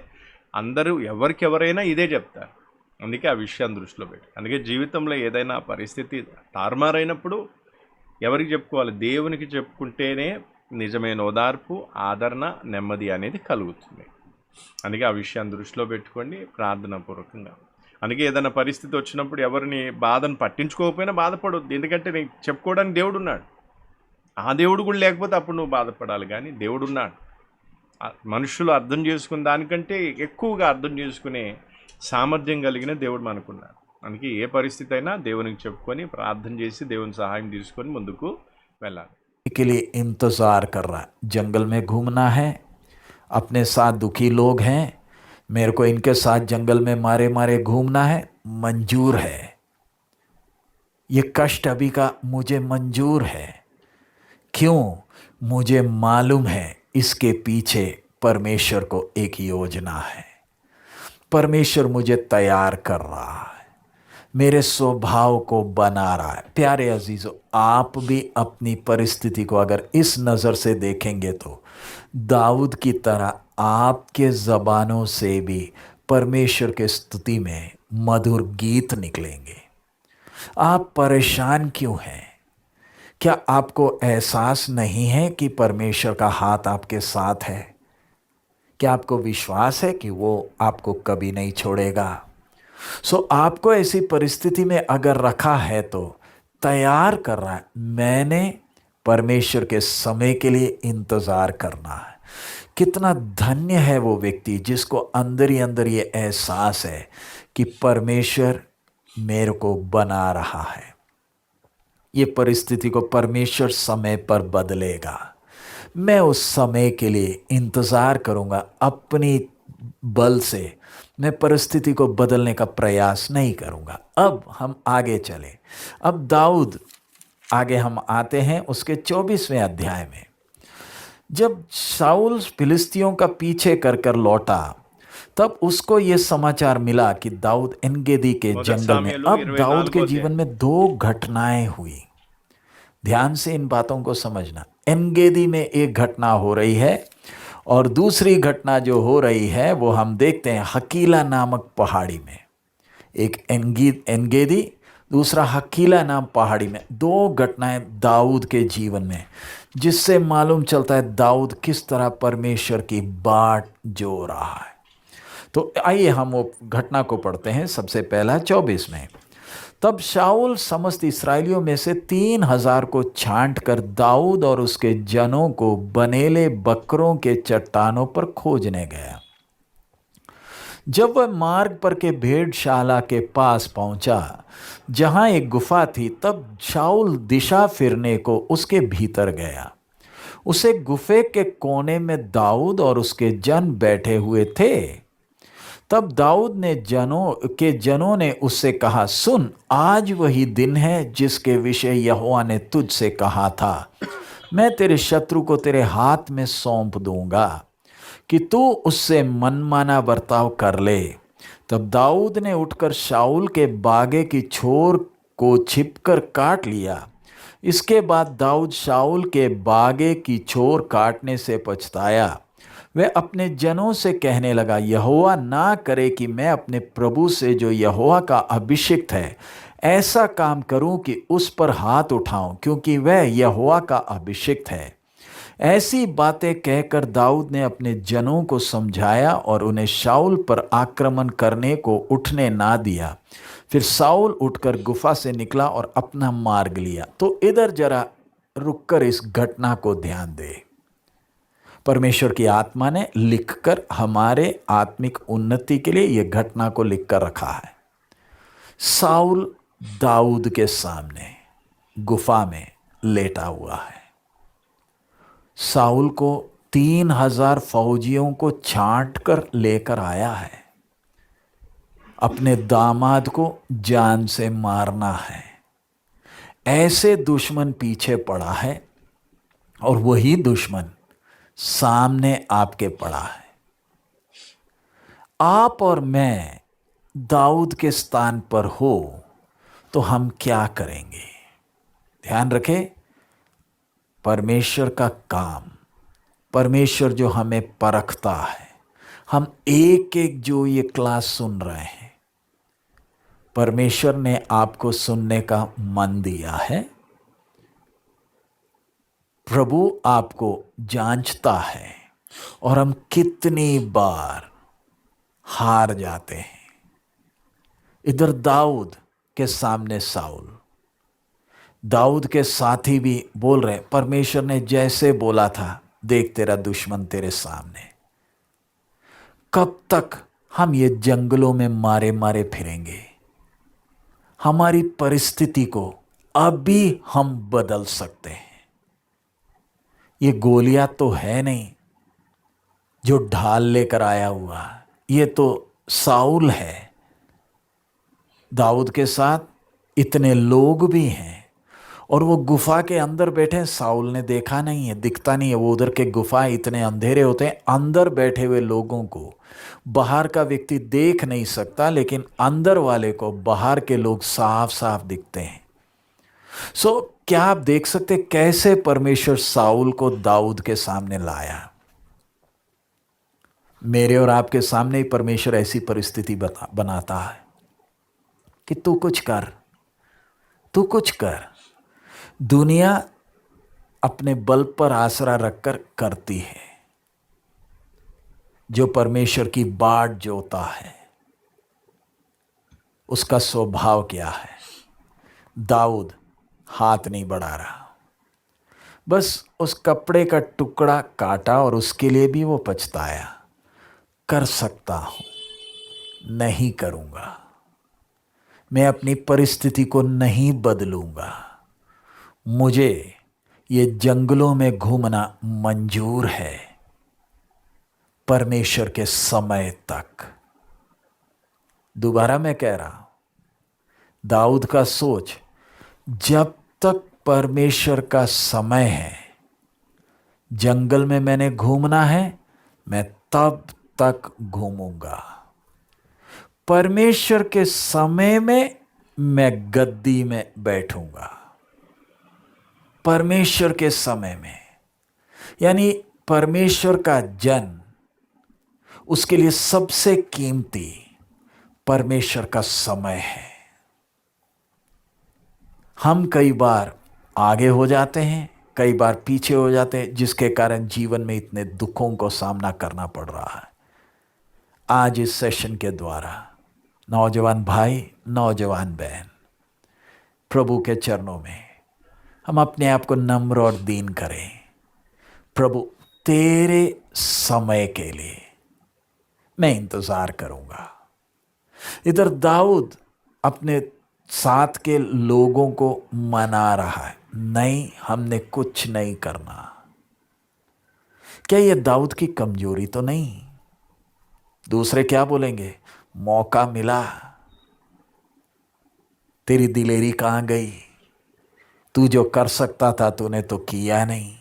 అందరూ ఎవరికెవరైనా ఇదే చెప్తారు. అందుకే ఆ విషయాన్ని దృష్టిలో పెట్టి, అందుకే జీవితంలో ఏదైనా పరిస్థితి తారుమారైనప్పుడు ఎవరికి చెప్పుకోవాలి, దేవునికి చెప్పుకుంటేనే నిజమైన ఓదార్పు, ఆదరణ, నెమ్మది అనేది కలుగుతుంది. అందుకే ఆ విషయాన్ని దృష్టిలో పెట్టుకోండి ప్రార్థనాపూర్వకంగా. అందుకే ఏదైనా పరిస్థితి వచ్చినప్పుడు ఎవరిని బాధను పట్టించుకోకపోయినా బాధపడొద్దు, ఎందుకంటే నీకు చెప్పుకోవడానికి దేవుడు ఉన్నాడు. ఆ దేవుడు కూడా లేకపోతే అప్పుడు నువ్వు బాధపడాలి, కానీ దేవుడు ఉన్నాడు. మనుషులు అర్థం చేసుకున్న దానికంటే ఎక్కువగా అర్థం చేసుకునే సామర్థ్యం కలిగిన దేవుడు మనకున్నాడు. అందుకే ఏ పరిస్థితి అయినా దేవునికి చెప్పుకొని ప్రార్థన చేసి దేవుని సహాయం తీసుకొని ముందుకు వెళ్ళాలి. के लिए इंतज़ार कर रहा है, जंगल में घूमना है, अपने साथ दुखी लोग हैं, मेरे को इनके साथ जंगल में मारे मारे घूमना है, मंजूर है। ये कष्ट अभी का मुझे मंजूर है। क्यों? मुझे मालूम है इसके पीछे परमेश्वर को एक योजना है। परमेश्वर मुझे तैयार कर रहा है, मेरे स्वभाव को बना रहा है। प्यारे अजीजों, आप भी अपनी परिस्थिति को अगर इस नज़र से देखेंगे तो दाऊद की तरह आपके ज़बानों से भी परमेश्वर के स्तुति में मधुर गीत निकलेंगे। आप परेशान क्यों हैं? क्या आपको एहसास नहीं है कि परमेश्वर का हाथ आपके साथ है? क्या आपको विश्वास है कि वो आपको कभी नहीं छोड़ेगा? आपको ऐसी परिस्थिति में अगर रखा है तो तैयार कर रहा है, मैंने परमेश्वर के समय के लिए इंतज़ार करना है। कितना धन्य है वो व्यक्ति जिसको अंदर ही अंदर ये एहसास है कि परमेश्वर मेरे को बना रहा है। ये परिस्थिति को परमेश्वर समय पर बदलेगा, मैं उस समय के लिए इंतज़ार करूँगा। अपनी बल से मैं परिस्थिति को बदलने का प्रयास नहीं करूँगा। अब हम आगे चले। अब दाऊद आगे हम आते हैं उसके 24वें अध्याय में। जब शाऊल फिलिस्तियों का पीछे कर कर लौटा तब उसको ये समाचार मिला कि दाऊद एनगेदी के जंगल में। अब दाऊद के जीवन में 2 घटनाएं हुई। ध्यान से इन बातों को समझना। एनगेदी में एक घटना हो रही है और दूसरी घटना जो हो रही है वो हम देखते हैं हकीला नामक पहाड़ी में। एक एनगेदी, दूसरा हकीला नाम पहाड़ी में। 2 घटनाएं दाऊद के जीवन में, जिससे मालूम चलता है दाऊद किस तरह परमेश्वर की बाट जो रहा है। तो आइए हम वो घटना को पढ़ते हैं। सबसे पहला 24 में। तब शाऊल समस्त इस्राएलियों में से 3,000 को छांट कर दाऊद और उसके जनों को बनेले बकरों के चट्टानों पर खोजने गया। जब वह मार्ग पर के भेड़शाला के पास पहुंचा जहां एक गुफा थी, तब शाऊल दिशा फिरने को उसके भीतर गया। उसे गुफे के कोने में दाऊद और उसके जन बैठे हुए थे। तब दाऊद ने जनों ने उससे कहा, सुन, आज वही दिन है जिसके विषय यहोवा ने तुझसे कहा था, मैं तेरे शत्रु को तेरे हाथ में सौंप दूंगा कि तू उससे मनमाना बर्ताव कर ले। तब दाऊद ने उठकर शाऊल के बागे की छोर को छिपकर काट लिया। इसके बाद दाऊद शाऊल के बागे की छोर काटने से पछताया। वह अपने जनों से कहने लगा, यहोवा ना करे कि मैं अपने प्रभु से जो यहोवा का अभिषिक्त है ऐसा काम करूं कि उस पर हाथ उठाऊं, क्योंकि वह यहोवा का अभिषिक्त है। ऐसी बातें कहकर दाऊद ने अपने जनों को समझाया और उन्हें शाऊल पर आक्रमण करने को उठने ना दिया। फिर शाऊल उठकर गुफा से निकला और अपना मार्ग लिया। तो इधर जरा रुककर इस घटना को ध्यान दे। परमेश्वर की आत्मा ने लिखकर हमारे आत्मिक उन्नति के लिए यह घटना को लिखकर रखा है। शाऊल दाऊद के सामने गुफा में लेटा हुआ है। शाऊल को 3,000 फौजियों को छांट कर लेकर आया है। अपने दामाद को जान से मारना है। ऐसे दुश्मन पीछे पड़ा है और वही दुश्मन सामने आपके पड़ा है। आप और मैं दाऊद के स्थान पर हो तो हम क्या करेंगे? ध्यान रखें, परमेश्वर का काम, परमेश्वर जो हमें परखता है। हम एक एक जो ये क्लास सुन रहे हैं, परमेश्वर ने आपको सुनने का मन दिया है। प्रभु आपको जांचता है और हम कितनी बार हार जाते हैं। इधर दाऊद के सामने शाऊल, दाऊद के साथी भी बोल रहे, परमेश्वर ने जैसे बोला था देख तेरा दुश्मन तेरे सामने। कब तक हम ये जंगलों में मारे मारे फिरेंगे? हमारी परिस्थिति को अभी हम बदल सकते हैं। ये गोलियात तो है नहीं जो ढाल लेकर आया हुआ, ये तो साउल है। दाऊद के साथ इतने लोग भी हैं और वो गुफा के अंदर बैठे हैं। साउल ने देखा नहीं है, दिखता नहीं है। वो उधर के गुफा इतने अंधेरे होते हैं, अंदर बैठे हुए लोगों को बाहर का व्यक्ति देख नहीं सकता, लेकिन अंदर वाले को बाहर के लोग साफ साफ दिखते हैं। सो क्या आप देख सकते कैसे परमेश्वर साउल को दाऊद के सामने लाया? मेरे और आपके सामने ही परमेश्वर ऐसी परिस्थिति बनाता है कि तू कुछ कर, तू कुछ कर। दुनिया अपने बल पर आसरा रखकर करती है। जो परमेश्वर की बाट जोता है उसका स्वभाव क्या है? दाऊद हाथ नहीं बढ़ा रहा, बस उस कपड़े का टुकड़ा काटा और उसके लिए भी वो पछताया। कर सकता हूं, नहीं करूंगा, मैं अपनी परिस्थिति को नहीं बदलूंगा, मुझे ये जंगलों में घूमना मंजूर है परमेश्वर के समय तक। दोबारा मैं कह रहा हूं, दाऊद का सोच, जब तक परमेश्वर का समय है, जंगल में मैंने घूमना है, मैं तब तक घूमूंगा। परमेश्वर के समय में मैं गद्दी में बैठूंगा। परमेश्वर के समय में, यानी परमेश्वर का जन, उसके लिए सबसे कीमती परमेश्वर का समय है। हम कई बार आगे हो जाते हैं, कई बार पीछे हो जाते हैं, जिसके कारण जीवन में इतने दुखों को सामना करना पड़ रहा है। आज इस सेशन के द्वारा नौजवान भाई, नौजवान बहन, प्रभु के चरणों में हम अपने आप को नम्र और दीन करें। प्रभु, तेरे समय के लिए मैं इंतजार करूंगा। इधर दाऊद अपने साथ के लोगों को मना रहा है, नहीं, हमने कुछ नहीं करना। क्या यह दाऊद की कमजोरी तो नहीं? दूसरे क्या बोलेंगे? मौका मिला, तेरी दिलेरी कहां गई? तू जो कर सकता था तूने तो किया नहीं।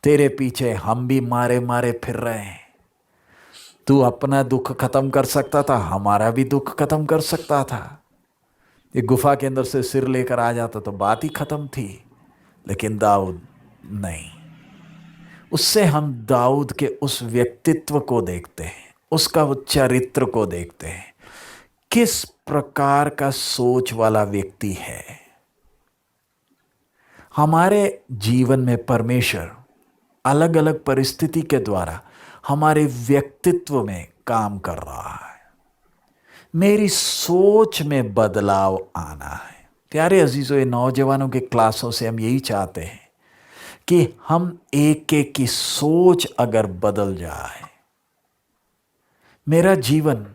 तेरे पीछे हम भी मारे मारे फिर रहे हैं। तू अपना दुख खत्म कर सकता था, हमारा भी दुख खत्म कर सकता था। ये गुफा के अंदर से सिर लेकर आ जाता तो बात ही खत्म थी। लेकिन दाऊद नहीं। उससे हम दाऊद के उस व्यक्तित्व को देखते हैं, उसका वो चरित्र को देखते हैं, किस प्रकार का सोच वाला व्यक्ति है। हमारे जीवन में परमेश्वर अलग अलग परिस्थिति के द्वारा हमारे व्यक्तित्व में काम कर रहा है। मेरी सोच में बदलाव आना है। प्यारे अजीजों, ये नौजवानों के क्लासों से हम यही चाहते हैं कि हम एक एक की सोच अगर बदल जाए, मेरा जीवन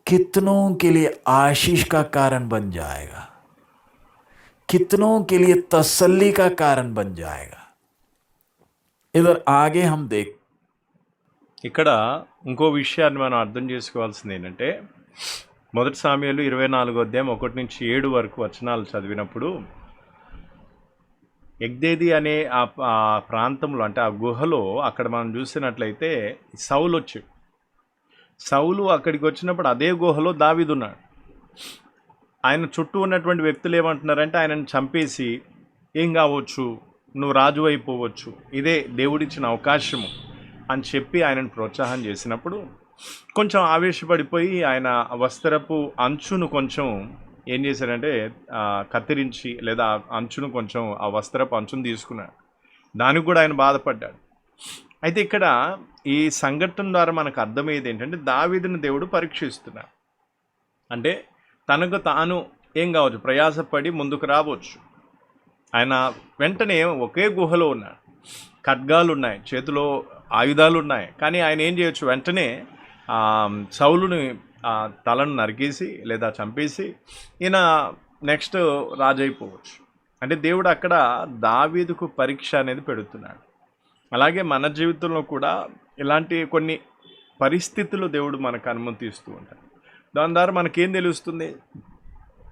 कितनों के लिए आशीष का कारण बन जाएगा, कितनों के लिए तसल्ली का कारण बन जाएगा। इधर आगे हम देख, ఇక్కడ ఇంకో విషయాన్ని మనం అర్థం చేసుకోవాల్సింది ఏంటంటే, మొదటి సామ్యులు 24వ అధ్యాయం 1 నుంచి 7 వరకు వచనాలు చదివినప్పుడు, యగ్దేది అనే ఆ ప్రాంతంలో, అంటే ఆ గుహలో అక్కడ మనం చూసినట్లయితే సౌలు అక్కడికి వచ్చినప్పుడు అదే గుహలో దావీదు ఉన్నాడు. ఆయన చుట్టూ ఉన్నటువంటి వ్యక్తులు ఏమంటున్నారంటే, ఆయనను చంపేసి ఏం కావచ్చు, నువ్వు రాజు అయిపోవచ్చు, ఇదే దేవుడిచ్చిన అవకాశము అని చెప్పి ఆయనను ప్రోత్సాహం చేసినప్పుడు, కొంచెం ఆవేశపడిపోయి ఆయన వస్త్రపు అంచును కొంచెం ఏం చేశాడంటే కత్తిరించి, లేదా అంచును కొంచెం ఆ వస్త్రపు అంచును తీసుకున్నాడు. దానికి కూడా ఆయన బాధపడ్డాడు. అయితే ఇక్కడ ఈ సంఘటన ద్వారా మనకు అర్థమయ్యేది ఏంటంటే, దావీదుని దేవుడు పరీక్షిస్తున్నాడు. అంటే తనకు తాను ఏం కావచ్చు, ప్రయాసపడి ముందుకు రావచ్చు. ఆయన వెంటనే ఒకే గుహలో ఉన్నాడు. ఖడ్గాలు ఉన్నాయి, చేతిలో ఆయుధాలు ఉన్నాయి, కానీ ఆయన ఏం చేయొచ్చు, వెంటనే ఆ, సౌలుని తలను నరికేసి లేదా చంపేసి ఈయన నెక్స్ట్ రాజు అయిపోవచ్చు. అంటే దేవుడు అక్కడ దావీదుకు పరీక్ష అనేది పెడుతున్నాడు. అలాగే మన జీవితంలో కూడా ఇలాంటి కొన్ని పరిస్థితులు దేవుడు మనకు అనుమతిస్తూ ఉంటాడు. దాని ద్వారా మనకేం తెలుస్తుంది,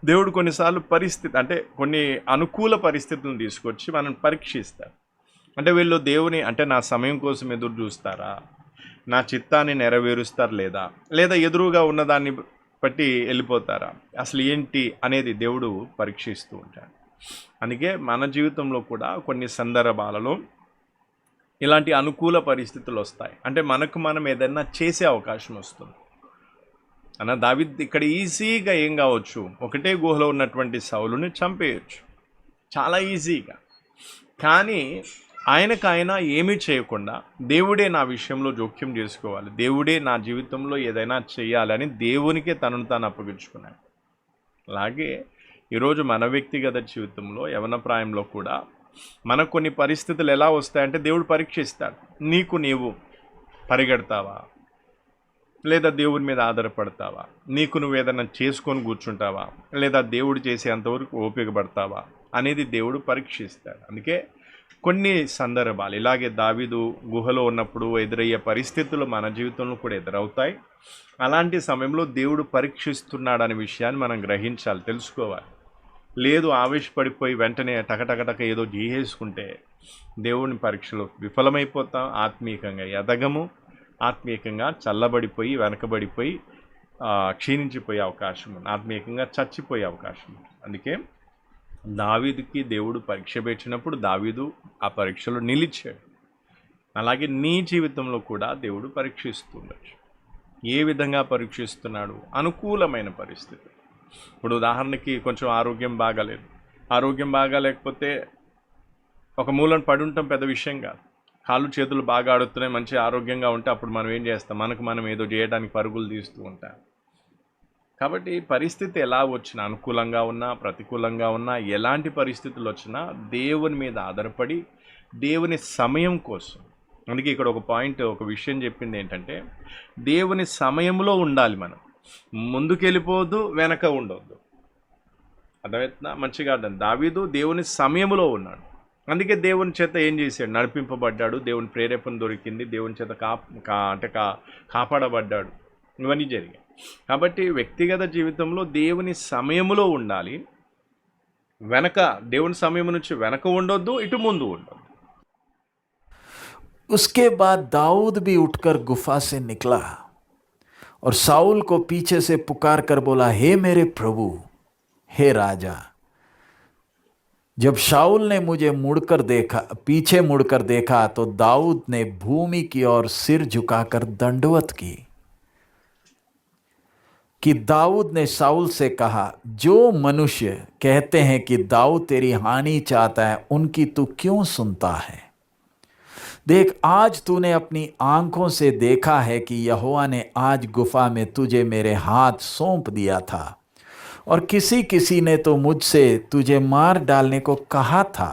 దేవుడు కొన్నిసార్లు పరిస్థితి అంటే కొన్ని అనుకూల పరిస్థితులను తీసుకొచ్చి మనం పరీక్షిస్తాడు. అంటే వీళ్ళు దేవుని అంటే నా సమయం కోసం ఎదురు చూస్తారా, నా చిత్తాన్ని నెరవేరుస్తారు లేదా, లేదా ఎదురుగా ఉన్నదాన్ని బట్టి వెళ్ళిపోతారా, అసలు ఏంటి అనేది దేవుడు పరీక్షిస్తూ ఉంటాడు. అందుకే మన జీవితంలో కూడా కొన్ని సందర్భాలలో ఇలాంటి అనుకూల పరిస్థితులు వస్తాయి. అంటే మనకు మనం ఏదైనా చేసే అవకాశం వస్తుంది. అన్న దావీద్ ఇక్కడ ఈజీగా ఏం కావచ్చు, ఒకటే గుహలో ఉన్నటువంటి సౌలుని చంపేయచ్చు చాలా ఈజీగా. కానీ ఆయన ఏమీ చేయకుండా దేవుడే నా విషయంలో జోక్యం చేసుకోవాలి, దేవుడే నా జీవితంలో ఏదైనా చేయాలని దేవునికే తనను తాను అప్పగించుకున్నాడు. అలాగే ఈరోజు మన వ్యక్తిగత జీవితంలో యవన ప్రాయంలో కూడా మనకు కొన్ని పరిస్థితులు ఎలా వస్తాయంటే దేవుడు పరీక్షిస్తాడు. నీవు పరిగెడతావా, లేదా దేవుని మీద ఆధారపడతావా, నువ్వు ఏదైనా చేసుకొని కూర్చుంటావా, లేదా దేవుడు చేసేంతవరకు ఓపిక పడతావా అనేది దేవుడు పరీక్షిస్తాడు. అందుకే కొన్ని సందర్భాలు ఇలాగే దావీదు గుహలో ఉన్నప్పుడు ఎదురయ్యే పరిస్థితులు మన జీవితంలో కూడా ఎదురవుతాయి. అలాంటి సమయంలో దేవుడు పరీక్షిస్తున్నాడనే విషయాన్ని మనం గ్రహించాలి, తెలుసుకోవాలి. లేదు ఆవేశపడిపోయి వెంటనే టకటకటక ఏదో గీహేసుకుంటే దేవుని పరీక్షలో విఫలమైపోతాం, ఆత్మీయంగా ఎదగము, ఆత్మీయంగా చల్లబడిపోయి వెనకబడిపోయి క్షీణించిపోయే అవకాశం ఉంది, ఆత్మీయంగా చచ్చిపోయే అవకాశం ఉంది. అందుకే దావీదుకి దేవుడు పరీక్ష పెట్టినప్పుడు దావీదు ఆ పరీక్షలో నిలిచాడు. అలాగే నీ జీవితంలో కూడా దేవుడు పరీక్షిస్తుండొచ్చు. ఏ విధంగా పరీక్షిస్తున్నాడు? అనుకూలమైన పరిస్థితి. ఇప్పుడు ఉదాహరణకి కొంచెం ఆరోగ్యం బాగాలేకపోతే ఒక మూలను పడి ఉంటాం, పెద్ద విషయం కాదు. కాళ్ళు చేతులు బాగా ఆడుతున్నాయి, మంచి ఆరోగ్యంగా ఉంటే అప్పుడు మనం ఏం చేస్తాం, మనకు మనం ఏదో చేయడానికి పరుగులు తీస్తూ ఉంటాం. కాబట్టి పరిస్థితి ఎలా వచ్చినా, అనుకూలంగా ఉన్నా ప్రతికూలంగా ఉన్నా, ఎలాంటి పరిస్థితులు వచ్చినా దేవుని మీద ఆధారపడి దేవుని సమయం కోసం. అందుకే ఇక్కడ ఒక విషయం చెప్పింది ఏంటంటే, దేవుని సమయంలో ఉండాలి. మనం ముందుకెళ్ళిపోవద్దు, వెనక ఉండొద్దు. అర్థమవుతుందా? మంచిగా అర్థం. దావీదు దేవుని సమయంలో ఉన్నాడు. అందుకే దేవుని చేత ఏం చేశాడు, నడిపింపబడ్డాడు, దేవుని ప్రేరేపణ దొరికింది, దేవుని చేత కాపాడబడ్డాడు. ఇవన్నీ జరిగాయి. కాబట్టి వ్యక్తిగత జీవితంలో దేవుని సమయంలో ఉండాలి. దేవుని సమయం నుంచి వెనక ఉండొద్దు, ఇటు ముందు ఉండొద్దు. उसके बाद दाऊद भी उठकर गुफा से निकला और साउल को पीछे से पुकार कर बोला, हे मेरे प्रभु, हे राजा। जब शाऊल ने मुझे पीछे मुड़कर देखा तो दाऊद ने भूमि की ओर सिर झुकाकर दंडवत की। कि दाऊद ने साउल से कहा, जो मनुष्य कहते हैं कि दाऊद तेरी हानि चाहता है, उनकी तू क्यों सुनता है? देख, आज तूने अपनी आंखों से देखा है कि यहोवा ने आज गुफा में तुझे मेरे हाथ सौंप दिया था, और किसी ने तो मुझसे तुझे मार डालने को कहा था,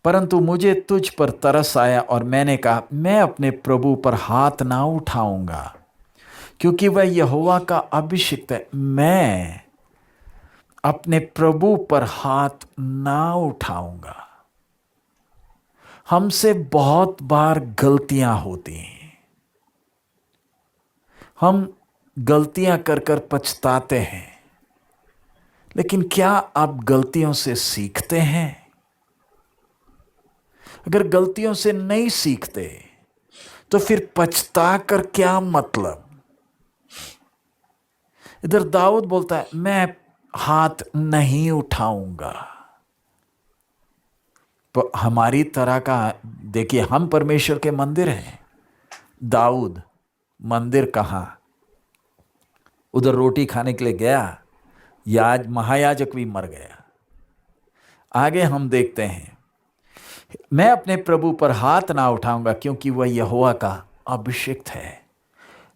परंतु मुझे तुझ पर तरस आया और मैंने कहा, मैं अपने प्रभु पर हाथ ना उठाऊंगा, क्योंकि वह यहोवा का अभिषिक्त है। मैं अपने प्रभु पर हाथ ना उठाऊंगा। हमसे बहुत बार गलतियां होती हैं, हम गलतियां कर कर पछताते हैं, लेकिन क्या आप गलतियों से सीखते हैं? अगर गलतियों से नहीं सीखते तो फिर पछता कर क्या मतलब? इधर दाऊद बोलता है, मैं हाथ नहीं उठाऊंगा। तो हमारी तरह का देखिए, हम परमेश्वर के मंदिर हैं, दाऊद मंदिर कहाँ? उधर रोटी खाने के लिए गया, महायाजक भी मर गया। आगे हम देखते हैं, मैं अपने प्रभु पर हाथ ना उठाऊंगा क्योंकि वह यहोवा का अभिषिक्त है।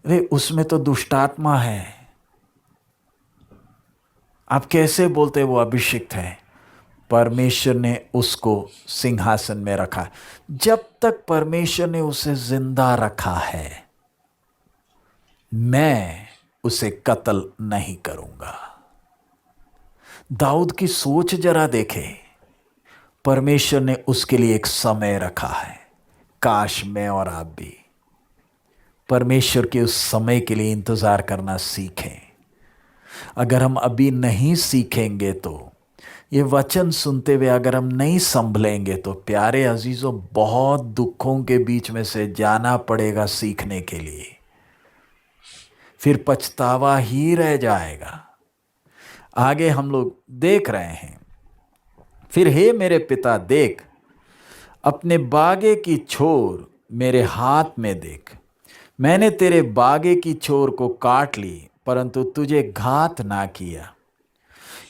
अरे उसमें तो दुष्टात्मा है, आप कैसे बोलते वो अभिषिक्त है? परमेश्वर ने उसको सिंहासन में रखा। जब तक परमेश्वर ने उसे जिंदा रखा है, मैं उसे कत्ल नहीं करूंगा। दाऊद की सोच जरा देखे, परमेश्वर ने उसके लिए एक समय रखा है। काश मैं और आप भी परमेश्वर के उस समय के लिए इंतजार करना सीखें। अगर हम अभी नहीं सीखेंगे तो, ये वचन सुनते हुए अगर हम नहीं संभलेंगे तो, प्यारे अजीजों, बहुत दुखों के बीच में से जाना पड़ेगा सीखने के लिए। फिर पछतावा ही रह जाएगा। आगे हम लोग देख रहे हैं, फिर हे मेरे पिता देख, अपने बागे की छोर मेरे हाथ में देख। मैंने तेरे बागे की छोर को काट ली, परंतु तुझे घात ना किया।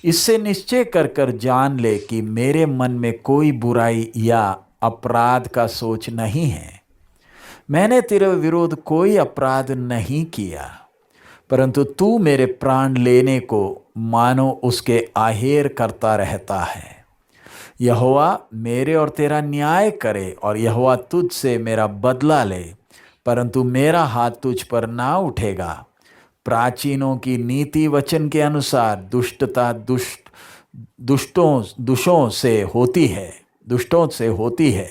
इससे निश्चय कर कर जान ले कि मेरे मन में कोई बुराई या अपराध का सोच नहीं है। मैंने तेरे विरोध कोई अपराध नहीं किया, परंतु तू मेरे प्राण लेने को मानो उसके आहेर करता रहता है। यहोवा मेरे और तेरा न्याय करे, और यहोवा तुझ से मेरा बदला ले, परंतु मेरा हाथ तुझ पर ना उठेगा। प्राचीनों की नीति वचन के अनुसार दुष्टता दुष्टों से होती है,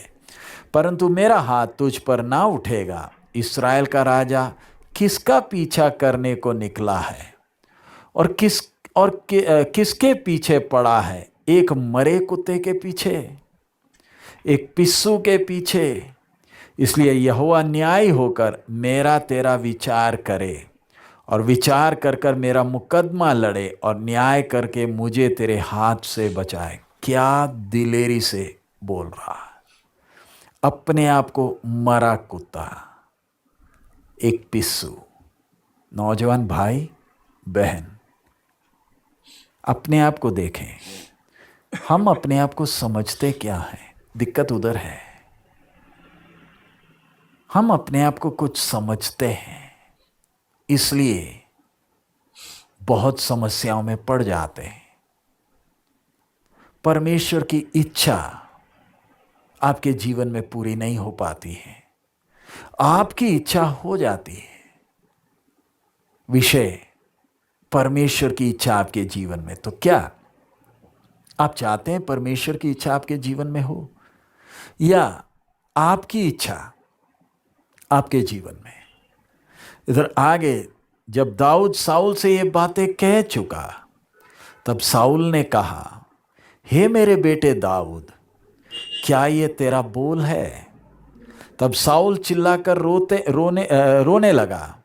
परंतु मेरा हाथ तुझ पर ना उठेगा। इस्राएल का राजा किसका पीछा करने को निकला है, और किसके पीछे पड़ा है? एक मरे कुत्ते के पीछे, एक पिस्सू के पीछे। इसलिए यहोवा न्यायी होकर मेरा तेरा विचार करे, और विचार कर कर मेरा मुकदमा लड़े, और न्याय करके मुझे तेरे हाथ से बचाए। क्या दिलेरी से बोल रहा है। अपने आप को मरा कुत्ता, एक पिस्सू। नौजवान भाई बहन, अपने आप को देखें। हम अपने आप को समझते क्या है? दिक्कत उधर है। हम अपने आप को कुछ समझते हैं, इसलिए बहुत समस्याओं में पड़ जाते हैं। परमेश्वर की इच्छा आपके जीवन में पूरी नहीं हो पाती है, आपकी इच्छा हो जाती है। विषय परमेश्वर की इच्छा आपके जीवन में। तो क्या आप चाहते हैं परमेश्वर की इच्छा आपके जीवन में हो, या आपकी इच्छा आपके जीवन में? इधर आगे जब दाऊद साउल से ये बातें कह चुका, तब साउल ने कहा, हे मेरे बेटे दाऊद, क्या ये तेरा बोल है? तब साउल चिल्लाकर रोने लगा।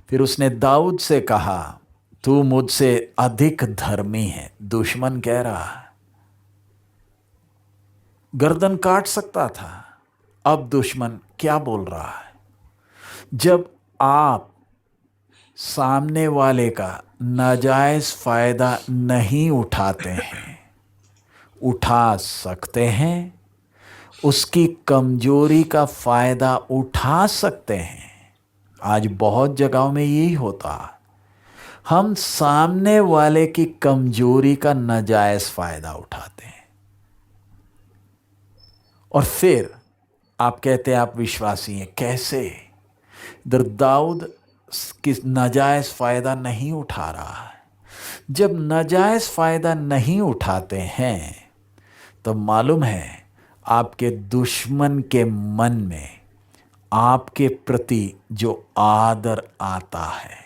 फिर उसने दाऊद से कहा, तू मुझसे अधिक धर्मी है। दुश्मन कह रहा है, गर्दन काट सकता था, अब दुश्मन क्या बोल रहा है? जब आप सामने वाले का नाजायज फायदा नहीं उठाते हैं, उठा सकते हैं, उसकी कमजोरी का फायदा उठा सकते हैं। आज बहुत जगहों में यही होता, हम सामने वाले की कमजोरी का नाजायज फायदा उठाते हैं, और फिर आप कहते हैं आप विश्वासी हैं। कैसे? इधर दाऊद किस नाजायज फायदा नहीं उठा रहा है। जब नाजायज फायदा नहीं उठाते हैं, तो मालूम है आपके दुश्मन के मन में आपके प्रति जो आदर आता है।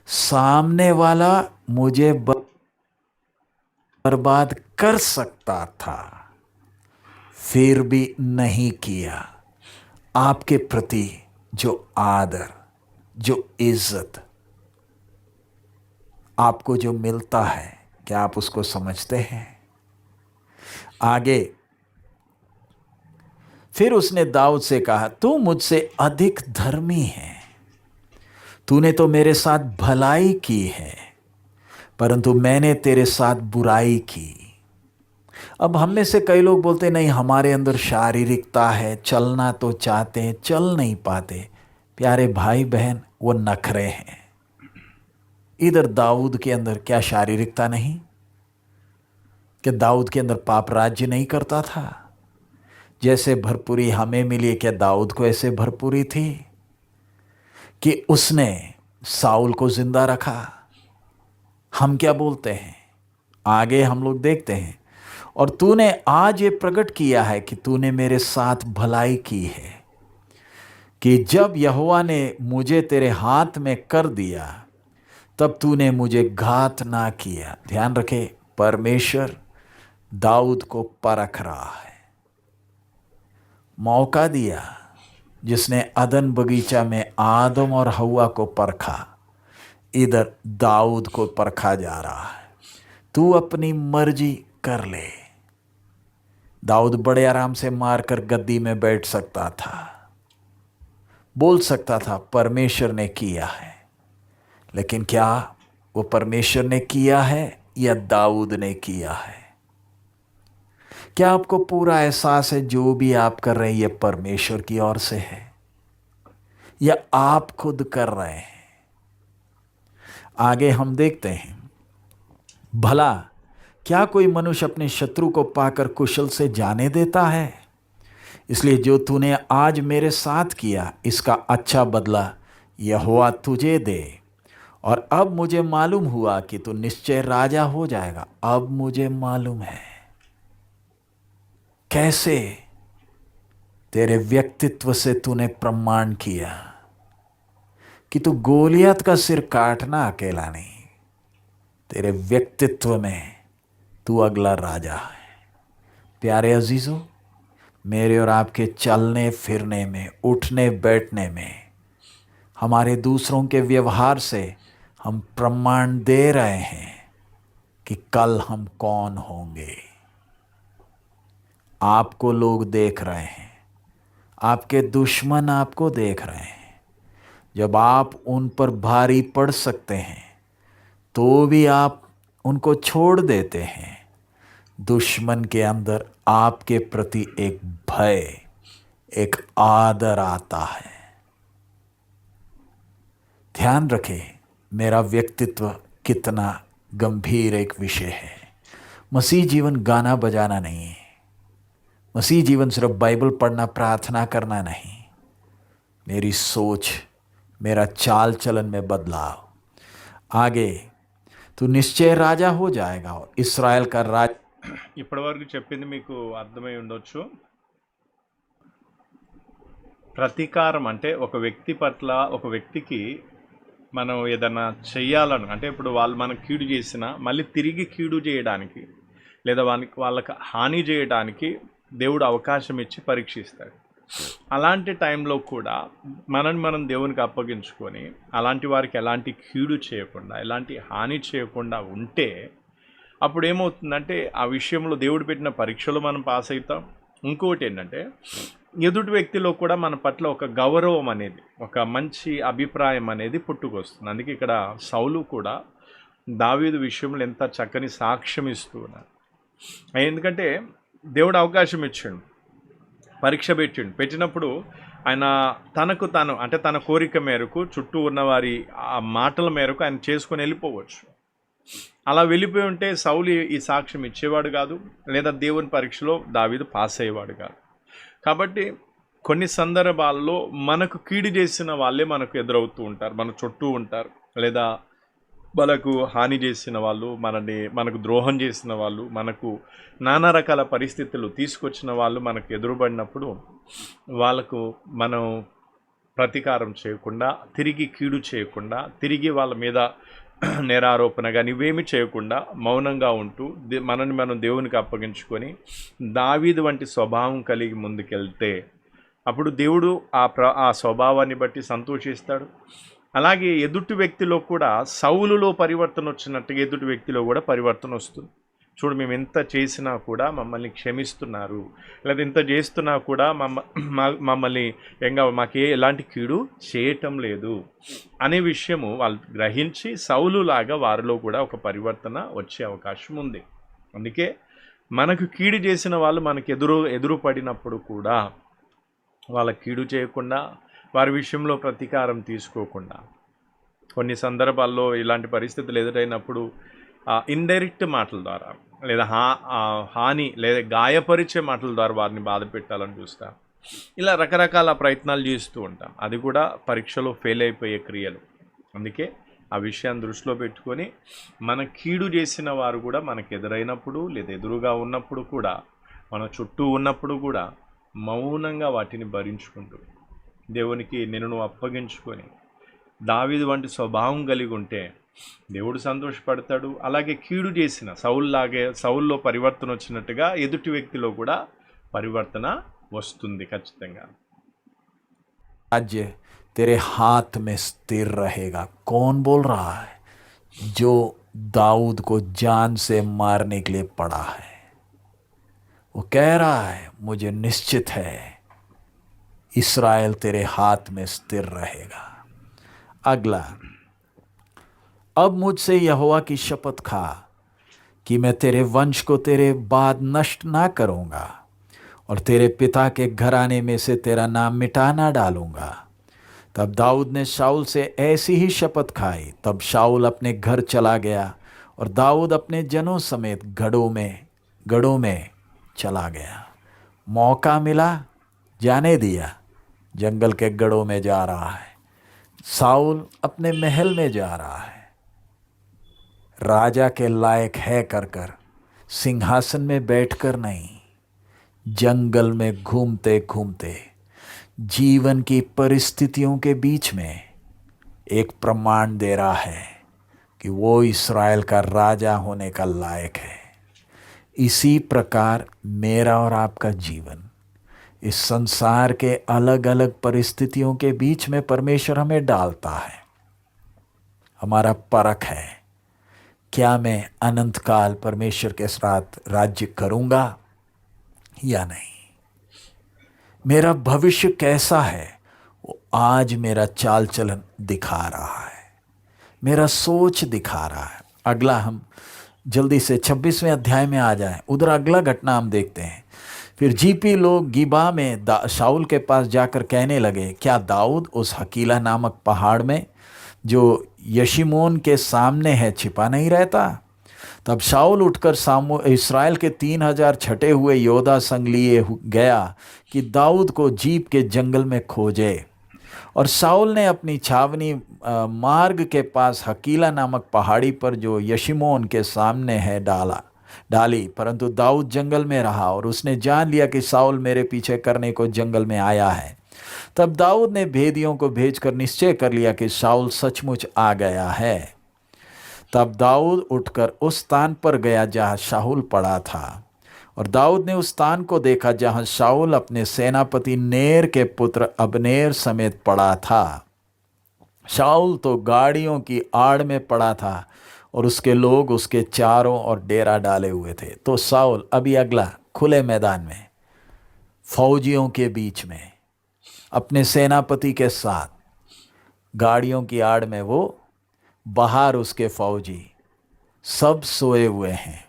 सामने वाला मुझे बर्बाद कर सकता था, फिर भी नहीं किया। आपके प्रति जो आदर, जो इज्जत आपको जो मिलता है, क्या आप उसको समझते हैं? आगे फिर उसने दाऊद से कहा, तू मुझसे अधिक धर्मी है। तूने तो मेरे साथ भलाई की है, परंतु मैंने तेरे साथ बुराई की। अब हम में से कई लोग बोलते नहीं, हमारे अंदर शारीरिकता है, चलना तो चाहते हैं, चल नहीं पाते। प्यारे भाई बहन, वो नखरे हैं। इधर दाऊद के अंदर क्या शारीरिकता नहीं? कि दाऊद के अंदर पाप राज्य नहीं करता था? जैसे भरपूरी हमें मिली, क्या दाऊद को ऐसे भरपूरी थी कि उसने साउल को जिंदा रखा? हम क्या बोलते हैं? आगे हम लोग देखते हैं, और तूने आज ये प्रकट किया है कि तूने मेरे साथ भलाई की है, कि जब यहोवा ने मुझे तेरे हाथ में कर दिया तब तूने मुझे घात ना किया। ध्यान रखे, परमेश्वर दाऊद को परख रहा है। मौका दिया, जिसने अदन बगीचा में आदम और हव्वा को परखा, इधर दाऊद को परखा जा रहा है। तू अपनी मर्जी कर ले। दाऊद बड़े आराम से मारकर गद्दी में बैठ सकता था, बोल सकता था परमेश्वर ने किया है, लेकिन क्या वो परमेश्वर ने किया है या दाऊद ने किया है? क्या आपको पूरा एहसास है जो भी आप कर रहे हैं ये परमेश्वर की ओर से है या आप खुद कर रहे हैं? आगे हम देखते हैं, भला क्या कोई मनुष्य अपने शत्रु को पाकर कुशल से जाने देता है? इसलिए जो तूने आज मेरे साथ किया, इसका अच्छा बदला यहोवा तुझे दे। और अब मुझे मालूम हुआ कि तू निश्चय राजा हो जाएगा। अब मुझे मालूम है कैसे तेरे व्यक्तित्व से तूने प्रमाण किया कि तू गोलियत का सिर काटना अकेला नहीं, तेरे व्यक्तित्व में तू अगला राजा है। प्यारे अजीजों, मेरे और आपके चलने फिरने में, उठने बैठने में, हमारे दूसरों के व्यवहार से हम प्रमाण दे रहे हैं कि कल हम कौन होंगे। आपको लोग देख रहे हैं, आपके दुश्मन आपको देख रहे हैं। जब आप उन पर भारी पड़ सकते हैं तो भी आप उनको छोड़ देते हैं। दुश्मन के अंदर आपके प्रति एक भय, एक आदर आता है। ध्यान रखें, मेरा व्यक्तित्व कितना गंभीर एक विषय है। मसीह जीवन गाना बजाना नहीं है। मसीह जीवन सिर्फ बाइबल पढ़ना, प्रार्थना करना नहीं। मेरी सोच, मेरा चाल चलन में बदलाव। आगे तू निश्चय राजा हो जाएगा और इस्राएल का राज। ఇప్పటివరకు చెప్పింది మీకు అర్థమై ఉండొచ్చు. ప్రతీకారం అంటే ఒక వ్యక్తి పట్ల, ఒక వ్యక్తికి మనం ఏదైనా చెయ్యాలను అంటే, ఇప్పుడు వాళ్ళు మనకు కీడు చేసినా మళ్ళీ తిరిగి కీడు చేయడానికి లేదా వాళ్ళకి హాని చేయడానికి దేవుడు అవకాశం ఇచ్చి పరీక్షిస్తాడు. అలాంటి టైంలో కూడా మనం దేవునికి అప్పగించుకొని అలాంటి వారికి ఎలాంటి కీడు చేయకుండా, ఎలాంటి హాని చేయకుండా ఉంటే అప్పుడు ఏమవుతుందంటే ఆ విషయంలో దేవుడు పెట్టిన పరీక్షలు మనం పాస్ అవుతాం. ఇంకొకటి ఏంటంటే, ఎదుటి వ్యక్తిలో కూడా మన పట్ల ఒక గౌరవం అనేది, ఒక మంచి అభిప్రాయం అనేది పుట్టుకొస్తుంది. అందుకే ఇక్కడ సౌలు కూడా దావీదు విషయంలో ఎంత చక్కని సాక్ష్యం ఇస్తూ ఉన్నారు. ఎందుకంటే దేవుడు అవకాశం ఇచ్చాడు, పరీక్ష పెట్టినప్పుడు ఆయన తనకు తాను అంటే తన కోరిక మేరకు, చుట్టూ ఉన్నవారి ఆ మాటల మేరకు ఆయన చేసుకొని వెళ్ళిపోవచ్చు. అలా వెళ్ళిపోయి ఉంటే సౌలు ఈ సాక్ష్యం ఇచ్చేవాడు కాదు, లేదా దేవుని పరీక్షలో దావీదు పాస్ అయ్యేవాడు కాదు. కాబట్టి కొన్ని సందర్భాల్లో మనకు కీడు చేసిన వాళ్ళే మనకు ఎదురవుతూ ఉంటారు, మన చుట్టూ ఉంటారు. లేదా మనకు హాని చేసిన వాళ్ళు, మనకు ద్రోహం చేసిన వాళ్ళు, మనకు నానా రకాల పరిస్థితులు తీసుకొచ్చిన వాళ్ళు మనకు ఎదురుపడినప్పుడు వాళ్ళకు మనం ప్రతీకారం చేయకుండా, తిరిగి కీడు చేయకుండా, తిరిగి వాళ్ళ మీద నేరారోపణ కానీ ఇవేమి చేయకుండా మౌనంగా ఉంటూ మనం దేవునికి అప్పగించుకొని దావీదు వంటి స్వభావం కలిగి ముందుకెళ్తే అప్పుడు దేవుడు ఆ స్వభావాన్ని బట్టి సంతోషిస్తాడు. అలాగే ఎదుటి వ్యక్తిలో కూడా సౌలులో పరివర్తన వచ్చినట్టుగా ఎదుటి వ్యక్తిలో కూడా పరివర్తన వస్తుంది. చూడు, మేము ఎంత చేసినా కూడా మమ్మల్ని క్షమిస్తున్నారు, లేదా ఇంత చేస్తున్నా కూడా మమ్మల్ని మాకే ఎలాంటి కీడు చేయటం లేదు అనే విషయము వాళ్ళు గ్రహించి సౌలులాగా వారిలో కూడా ఒక పరివర్తన వచ్చే అవకాశం ఉంది. అందుకే మనకు కీడు చేసిన వాళ్ళు మనకు ఎదురు పడినప్పుడు కూడా వాళ్ళ కీడు చేయకుండా, వారి విషయంలో ప్రతీకారం తీసుకోకుండా, కొన్ని సందర్భాల్లో ఇలాంటి పరిస్థితులు ఎదురైనప్పుడు ఇండైరెక్ట్ మాటల ద్వారా, లేదా హాని లేదా గాయపరిచే మాటల ద్వారా వారిని బాధ పెట్టాలని చూస్తాం. ఇలా రకరకాల ప్రయత్నాలు చేస్తూ ఉంటాం. అది కూడా పరీక్షలో ఫెయిల్ అయిపోయే క్రియలు. అందుకే ఆ విషయాన్ని దృష్టిలో పెట్టుకొని మన కీడు చేసిన వారు కూడా మనకు ఎదురైనప్పుడు లేదా ఎదురుగా ఉన్నప్పుడు కూడా మన చుట్టూ ఉన్నప్పుడు కూడా మౌనంగా వాటిని భరించుకుంటూ దేవునికి నిన్ను అప్పగించుకొని దావీదు వంటి స్వభావం కలిగి ఉంటే దేవుడు సంతోషపడతాడు. అలాగే కీడు చేసిన సౌల్లో పరివర్తన వచ్చినట్టుగా ఎదుటి వ్యక్తిలో కూడా పరివర్తన వస్తుంది ఖచ్చితంగా. राज्य तेरे हाथ में स्थिर रहेगा। कौन बोल रहा है? जो दाऊद को जान से मारने के लिए पड़ा है। वो कह रहा है मुझे निश्चित है इस्राएल तेरे हाथ में स्थिर रहेगा। अगला, अब मुझसे यहोवा की शपथ खा कि मैं तेरे वंश को तेरे बाद नष्ट ना करूंगा और तेरे पिता के घराने में से तेरा नाम मिटा ना डालूंगा। तब दाऊद ने शाऊल से ऐसी ही शपथ खाई। तब शाऊल अपने घर चला गया और दाऊद अपने जनों समेत गढ़ों में चला गया। मौका मिला, जाने दिया, जंगल के गढ़ों में जा रहा है। शाऊल अपने महल में जा रहा है, राजा के लायक है कर सिंहासन में बैठकर नहीं, जंगल में घूमते घूमते जीवन की परिस्थितियों के बीच में एक प्रमाण दे रहा है कि वो इस्राएल का राजा होने का लायक है। इसी प्रकार मेरा और आपका जीवन इस संसार के अलग अलग परिस्थितियों के बीच में परमेश्वर हमें डालता है। हमारा परख है, क्या मैं अनंत काल परमेश्वर के साथ राज्य करूंगा या नहीं। मेरा भविष्य कैसा है वो आज मेरा चाल चलन दिखा रहा है, मेरा सोच दिखा रहा है। अगला हम जल्दी से 26वें अध्याय में आ जाएं। उधर अगला घटना हम देखते हैं। फिर जीपी लोग गिबा में शाऊल के पास जाकर कहने लगे, क्या दाऊद उस हकीला नामक पहाड़ में जो यशीमोन के सामने है छिपा नहीं रहता? तब शाऊल उठकर इस्राएल के 3000 छटे हुए योद्धा संग लिए गया कि दाऊद को जीप के जंगल में खोजे। और शाऊल ने अपनी छावनी मार्ग के पास हकीला नामक पहाड़ी पर जो यशीमोन के सामने है डाली, परंतु दाऊद जंगल में रहा और उसने जान लिया कि शाऊल मेरे पीछे करने को जंगल में आया है। तब दाऊद ने भेदियों को भेजकर निश्चय कर लिया कि शाऊल सचमुच आ गया है। तब दाऊद उठकर उस स्थान पर गया जहाँ शाऊल पड़ा था, और दाऊद ने उस स्थान को देखा जहाँ शाऊल अपने सेनापति नेर के पुत्र अबनेर समेत पड़ा था। शाऊल तो गाड़ियों की आड़ में पड़ा था और उसके लोग उसके चारों ओर डेरा डाले हुए थे। तो शाऊल अभी अगला खुले मैदान में फौजियों के बीच में अपने सेनापति के साथ गाड़ियों की आड़ में, वो बाहर उसके फौजी सब सोए हुए हैं।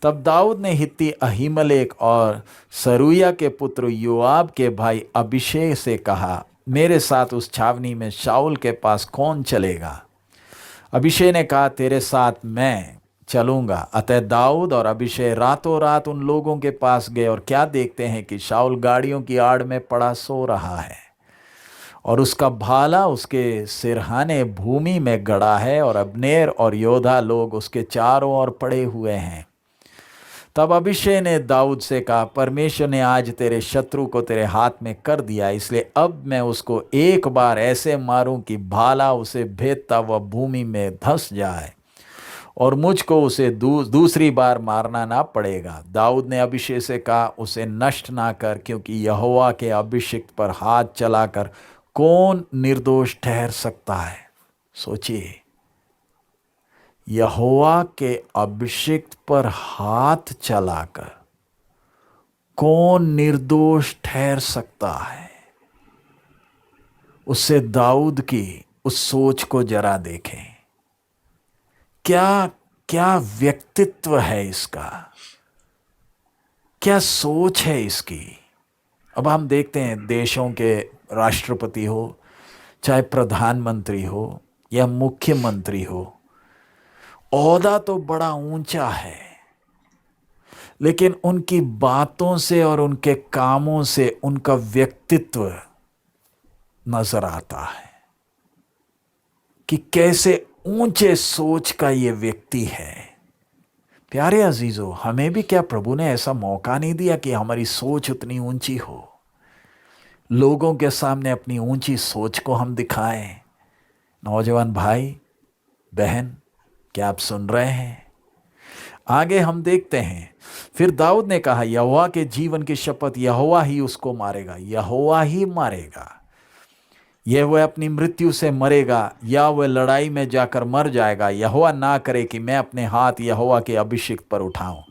तब दाऊद ने हित्ती अहीमलेक और सरूया के पुत्र योआब के भाई अभिषेक से कहा, मेरे साथ उस छावनी में शाऊल के पास कौन चलेगा? अभिषेक ने कहा, तेरे साथ मैं चलूँगा। अतः दाऊद और अभिषेक रातों रात उन लोगों के पास गए और क्या देखते हैं कि शाऊल गाड़ियों की आड़ में पड़ा सो रहा है और उसका भाला उसके सिरहाने भूमि में गड़ा है और अबनेर और योद्धा लोग उसके चारों ओर पड़े हुए हैं। तब अभिषेक ने दाऊद से कहा, परमेश्वर ने आज तेरे शत्रु को तेरे हाथ में कर दिया, इसलिए अब मैं उसको एक बार ऐसे मारूं कि भाला उसे भेदता हुआ भूमि में धंस जाए और मुझको उसे दूसरी बार मारना ना पड़ेगा। दाऊद ने अभिषेक से कहा, उसे नष्ट ना कर, क्योंकि यहोवा के अभिषिक्त पर हाथ चलाकर कौन निर्दोष ठहर सकता है। सोचिए, यहोवा के अभिषिक्त पर हाथ चलाकर कौन निर्दोष ठहर सकता है। उससे दाऊद की उस सोच को जरा देखें। क्या क्या व्यक्तित्व है इसका, क्या सोच है इसकी। अब हम देखते हैं देशों के राष्ट्रपति हो, चाहे प्रधानमंत्री हो या मुख्यमंत्री हो, ओहदा तो बड़ा ऊंचा है, लेकिन उनकी बातों से और उनके कामों से उनका व्यक्तित्व नजर आता है कि कैसे ऊंचे सोच का ये व्यक्ति है। प्यारे अजीजों, हमें भी क्या प्रभु ने ऐसा मौका नहीं दिया कि हमारी सोच उतनी ऊंची हो, लोगों के सामने अपनी ऊंची सोच को हम दिखाएं। नौजवान भाई बहन, क्या आप सुन रहे हैं? आगे हम देखते हैं, फिर दाऊद ने कहा, यहोवा के जीवन की शपथ, यहोवा ही उसको मारेगा, यहोवा ही मारेगा। यह वह अपनी मृत्यु से मरेगा या वह लड़ाई में जाकर मर जाएगा, यहोवा ना करे कि मैं अपने हाथ यहोवा के अभिषिक्त पर उठाऊं।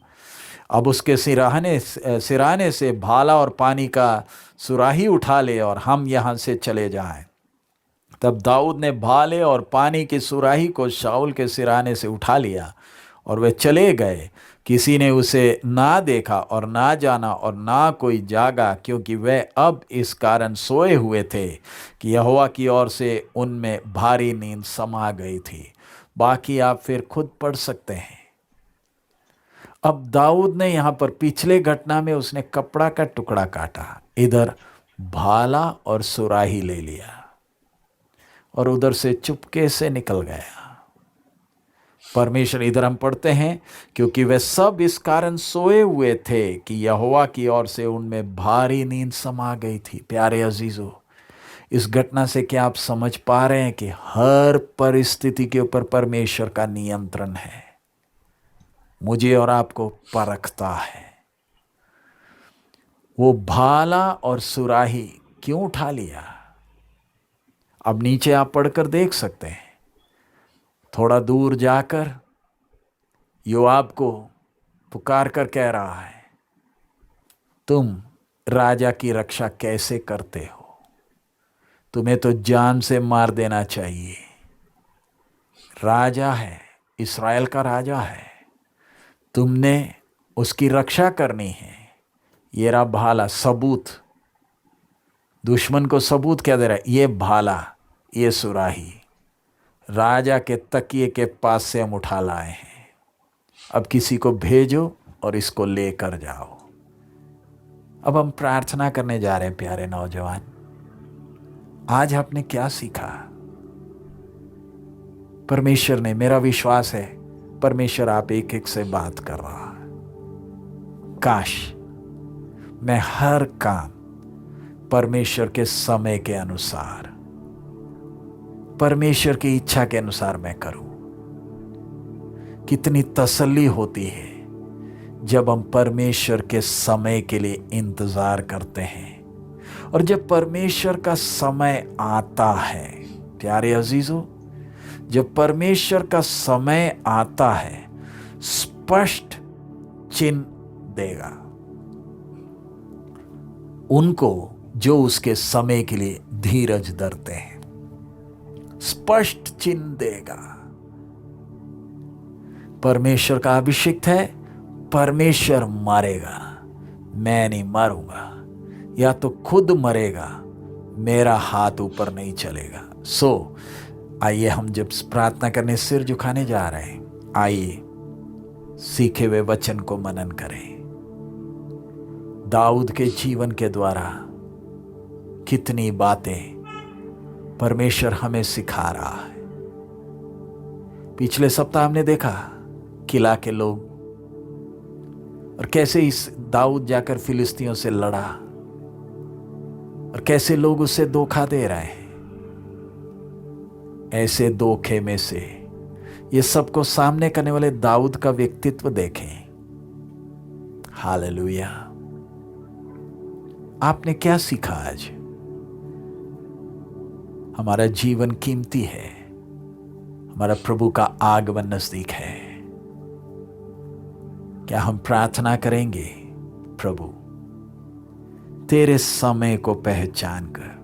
अब उसके सिराने से भाला और पानी का सुराही उठा ले और हम यहाँ से चले जाएं। तब दाऊद ने भाले और पानी की सुराही को शाऊल के सिराने से उठा लिया और वे चले गए। किसी ने उसे ना देखा और ना जाना और ना कोई जागा, क्योंकि वे अब इस कारण सोए हुए थे कि यहोवा की ओर से उनमें भारी नींद समा गई थी। बाकी आप फिर खुद पढ़ सकते हैं। अब दाऊद ने यहाँ पर पिछले घटना में उसने कपड़ा का टुकड़ा काटा, इधर भाला और सुराही ले लिया और उधर से चुपके से निकल गया। परमेश्वर, इधर हम पढ़ते हैं, क्योंकि वे सब इस कारण सोए हुए थे कि यहोवा की ओर से उनमें भारी नींद समा गई थी। प्यारे अजीजों, इस घटना से क्या आप समझ पा रहे हैं कि हर परिस्थिति के ऊपर परमेश्वर का नियंत्रण है, मुझे और आपको परखता है। वो भाला और सुराही क्यों उठा लिया? अब नीचे आप पढ़कर देख सकते हैं। थोड़ा दूर जाकर योआब को पुकार कर कह रहा है, तुम राजा की रक्षा कैसे करते हो? तुम्हें तो जान से मार देना चाहिए। राजा है, इस्राएल का राजा है, तुमने उसकी रक्षा करनी है। ये रहा भाला, सबूत। दुश्मन को सबूत क्या दे रहा है? ये भाला, ये सुराही राजा के तकिए के पास से हम उठा लाए हैं। अब किसी को भेजो और इसको लेकर जाओ। अब हम प्रार्थना करने जा रहे हैं। प्यारे नौजवान, आज आपने क्या सीखा? परमेश्वर ने, मेरा विश्वास है परमेश्वर आप एक एक से बात कर रहा है। काश मैं हर काम परमेश्वर के समय के अनुसार, परमेश्वर की इच्छा के अनुसार मैं करूं। कितनी तसल्ली होती है जब हम परमेश्वर के समय के लिए इंतजार करते हैं। और जब परमेश्वर का समय आता है, प्यारे अजीजों, जब परमेश्वर का समय आता है, स्पष्ट चिन्ह देगा उनको जो उसके समय के लिए धीरज धरते हैं। स्पष्ट चिन्ह देगा। परमेश्वर का अभिषिक्त है, परमेश्वर मारेगा, मैं नहीं मारूंगा, या तो खुद मरेगा, मेरा हाथ ऊपर नहीं चलेगा। आइए हम जब प्रार्थना करने सिर झुकाने जा रहे हैं, आइए सीखे हुए वचन को मनन करें। दाऊद के जीवन के द्वारा कितनी बातें परमेश्वर हमें सिखा रहा है। पिछले सप्ताह हमने देखा किला के लोग, और कैसे इस दाऊद जाकर फिलिस्तियों से लड़ा और कैसे लोग उसे धोखा दे रहे हैं। ऐसे धोखे में से ये सबको सामने करने वाले दाऊद का व्यक्तित्व देखें। हालेलुया। आपने क्या सीखा आज? हमारा जीवन कीमती है, हमारा प्रभु का आगमन नजदीक है। क्या हम प्रार्थना करेंगे, प्रभु तेरे समय को पहचान कर,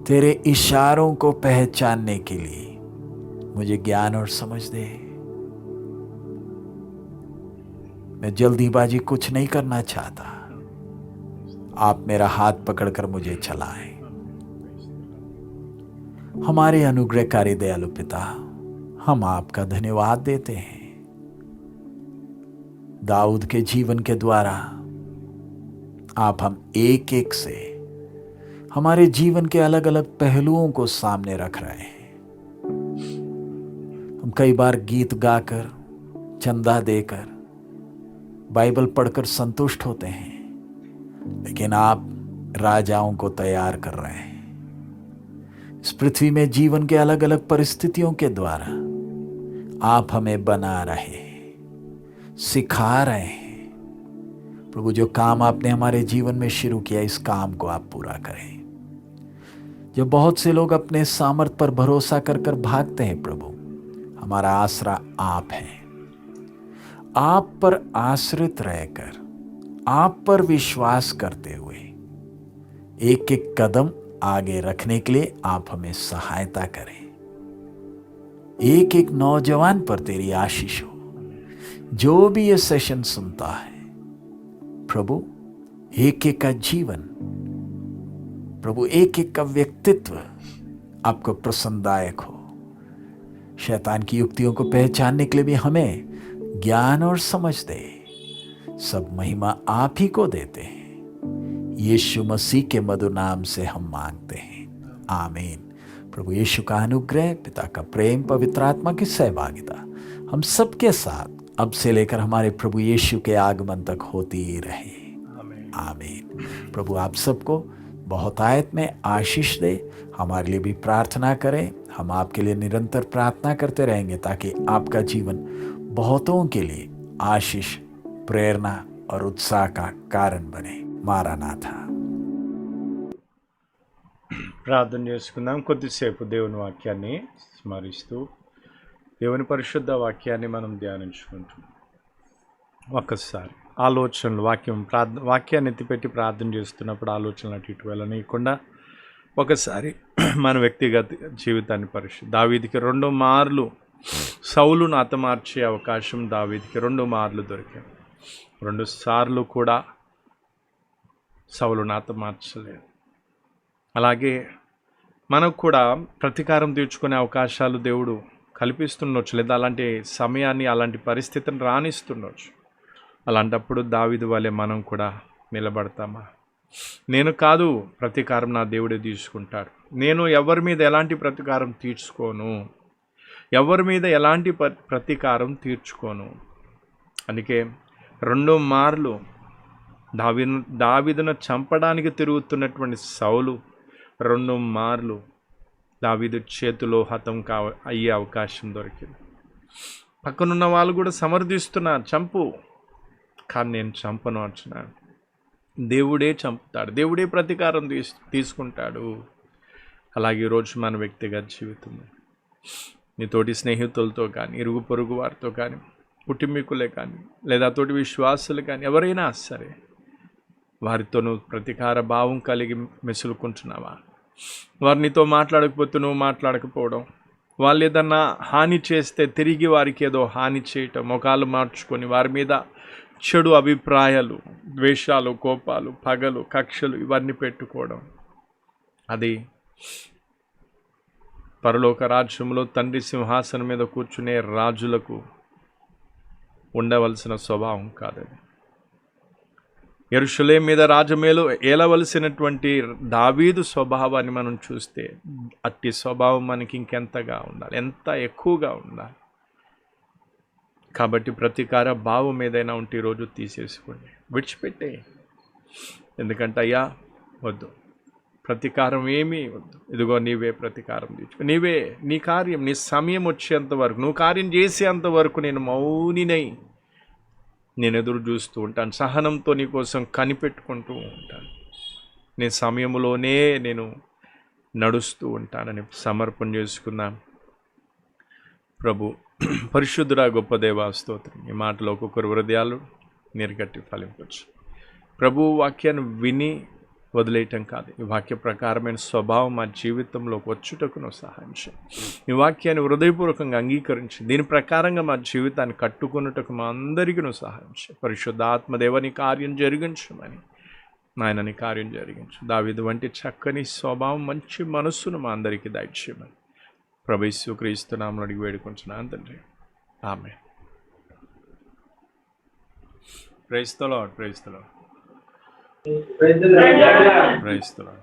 तेरे इशारों को पहचानने के लिए मुझे ज्ञान और समझ दे। मैं जल्दीबाजी कुछ नहीं करना चाहता, आप मेरा हाथ पकड़कर मुझे चलाएं। हमारे अनुग्रहकारी दयालु पिता, हम आपका धन्यवाद देते हैं दाऊद के जीवन के द्वारा आप हम एक एक से हमारे जीवन के अलग अलग पहलुओं को सामने रख रहे हैं। हम कई बार गीत गाकर, चंदा देकर, बाइबल पढ़कर संतुष्ट होते हैं, लेकिन आप राजाओं को तैयार कर रहे हैं। इस पृथ्वी में जीवन के अलग अलग परिस्थितियों के द्वारा आप हमें बना रहे हैं, सिखा रहे हैं। प्रभु, जो काम आपने हमारे जीवन में शुरू किया, इस काम को आप पूरा करें। जब बहुत से लोग अपने सामर्थ पर भरोसा कर कर भागते हैं, प्रभु, हमारा आसरा आप है। आप पर आश्रित रहकर, आप पर विश्वास करते हुए एक एक कदम आगे रखने के लिए आप हमें सहायता करें। एक एक नौजवान पर तेरी आशीष हो, जो भी ये सेशन सुनता है प्रभु। एक एक का जीवन प्रभु, एक एक का व्यक्तित्व आपको प्रसन्नदायक हो। शैतान की युक्तियों को पहचानने के लिए भी हमें ज्ञान और समझ दे। सब महिमा आप ही को देते हैं। यीशु मसीह के मधुर नाम से हम मांगते हैं, आमीन। प्रभु यीशु का अनुग्रह, पिता का प्रेम, पवित्र आत्मा की सहभागिता हम सबके साथ अब से लेकर हमारे प्रभु यीशु के आगमन तक होती ही रहे, आमीन। प्रभु आप सबको बहुत आयत में आशीष दे। हमारे लिए भी प्रार्थना करें। हम आपके लिए निरंतर प्रार्थना करते रहेंगे, ताकि आपका जीवन बहुतों के लिए आशीष, प्रेरणा और उत्साह का कारण बने। మారానాథ. ప్రార్థన చేసుకుందాం. కొద్దిసేపు దేవుని వాక్యాన్ని స్మరిస్తూ దేవుని పరిశుద్ధ వాక్యాన్ని మనం ధ్యానించుకుంటున్నాం. ఒక్కసారి ఆలోచనలు, వాక్యాన్ని ఎత్తిపెట్టి ప్రార్థన చేస్తున్నప్పుడు ఆలోచనలు అటు ఇటు వెళ్ళనీయకుండా ఒకసారి మన వ్యక్తిగత జీవితాన్ని దావీదుకి 2 మార్లు సౌలును హతమార్చే అవకాశం దావీదుకి 2 మార్లు దొరికాయి. 2 సార్లు కూడా సౌలును హతమార్చలేదు. అలాగే మనకు కూడా ప్రతీకారం తీర్చుకునే అవకాశాలు దేవుడు కల్పిస్తుండొచ్చు, లేదా అలాంటి సమయాన్ని, అలాంటి పరిస్థితిని రాణిస్తుండొచ్చు. అలాంటప్పుడు దావీదు వలె మనం కూడా నిలబడతామా? నేను కాదు, ప్రతీకారం నా దేవుడే తీసుకుంటాడు. నేను ఎవరి మీద ఎలాంటి ప్రతీకారం తీర్చుకోను, ఎవరి మీద ఎలాంటి ప్రతీకారం తీర్చుకోను. అందుకే 2 మార్లు దావీదును చంపడానికి తిరుగుతున్నటువంటి సౌలు 2 మార్లు దావీదు చేతిలో హతం అయ్యే అవకాశం దొరికింది. పక్కనున్న వాళ్ళు కూడా సమర్థిస్తున్నారు, చంపు, కానీ నేను చంపను అంటున్నాను. దేవుడే చంపుతాడు, దేవుడే ప్రతీకారం తీసుకుంటాడు. అలాగే ఈరోజు మన వ్యక్తిగత జీవితం, నీ తోటి స్నేహితులతో కానీ, ఇరుగు పొరుగు వారితో కానీ, కుటుంబీకులే కానీ, లేదా తోటి విశ్వాసులు కానీ, ఎవరైనా సరే, వారితో నువ్వు ప్రతీకార భావం కలిగి మెసులుకుంటున్నావా? వారు నీతో మాట్లాడకపోతే నువ్వు మాట్లాడకపోవడం, వాళ్ళు ఏదన్నా హాని చేస్తే తిరిగి వారికి ఏదో హాని చేయటం, ముఖాలు మార్చుకొని వారి మీద చెడు అభిప్రాయాలు, ద్వేషాలు, కోపాలు, పగలు, కక్షలు ఇవన్నీ పెట్టుకోవడం, అది పరలోక రాజ్యంలో తండ్రి సింహాసనం మీద కూర్చునే రాజులకు ఉండవలసిన స్వభావం కాదది. యెరూషలేము మీద రాజమేలు ఏలవలసినటువంటి దావీదు స్వభావాన్ని మనం చూస్తే అట్టి స్వభావం మనకి ఇంకెంతగా ఉండాలి, ఎంత ఎక్కువగా ఉండాలి. కాబట్టి ప్రతీకార భావం ఏదైనా ఉంటే ఈరోజు తీసేసుకోండి, విడిచిపెట్టే. ఎందుకంటే అయ్యా వద్దు, ప్రతీకారం ఏమీ వద్దు, ఇదిగో నీవే ప్రతీకారం తీర్చుకో, నీవే నీ కార్యం, నీ సమయం వచ్చేంత వరకు, నువ్వు కార్యం చేసేంత వరకు నేను మౌనినై నేను ఎదురు చూస్తూ ఉంటాను, సహనంతో నీ కోసం కనిపెట్టుకుంటూ ఉంటాను, నీ సమయంలోనే నేను నడుస్తూ ఉంటానని సమర్పణ చేసుకుందాం. ప్రభు పరిశుద్ధుడా, గొప్ప దేవా, స్తోత్రం. ఈ మాటలో ఒక్కొక్కరు హృదయాలు నీరుగట్టి ఫలింపచ్చు. ప్రభు వాక్యాన్ని విని వదిలేయటం కాదు, ఈ వాక్య ప్రకారమైన స్వభావం మా జీవితంలోకి వచ్చుటకు నువ్వు సహాయం చేయి. ఈ వాక్యాన్ని హృదయపూర్వకంగా అంగీకరించి దీని ప్రకారంగా మా జీవితాన్ని కట్టుకున్నట్టుకు మా అందరికీ నువ్వు సహాయం చేయి. పరిశుద్ధ ఆత్మదేవని కార్యం జరిగించమని, నాయనని కార్యం జరిగించు. దావీదు వంటి చక్కని స్వభావం, మంచి మనస్సును మా అందరికీ దయచేయమని ప్రభు యేసు క్రీస్తు నామమున అడిగి వేడుకొంచున్నాను తండ్రి, ఆమేన్. Praise the Lord, praise the Lord, Praise the Lord. Praise the lord.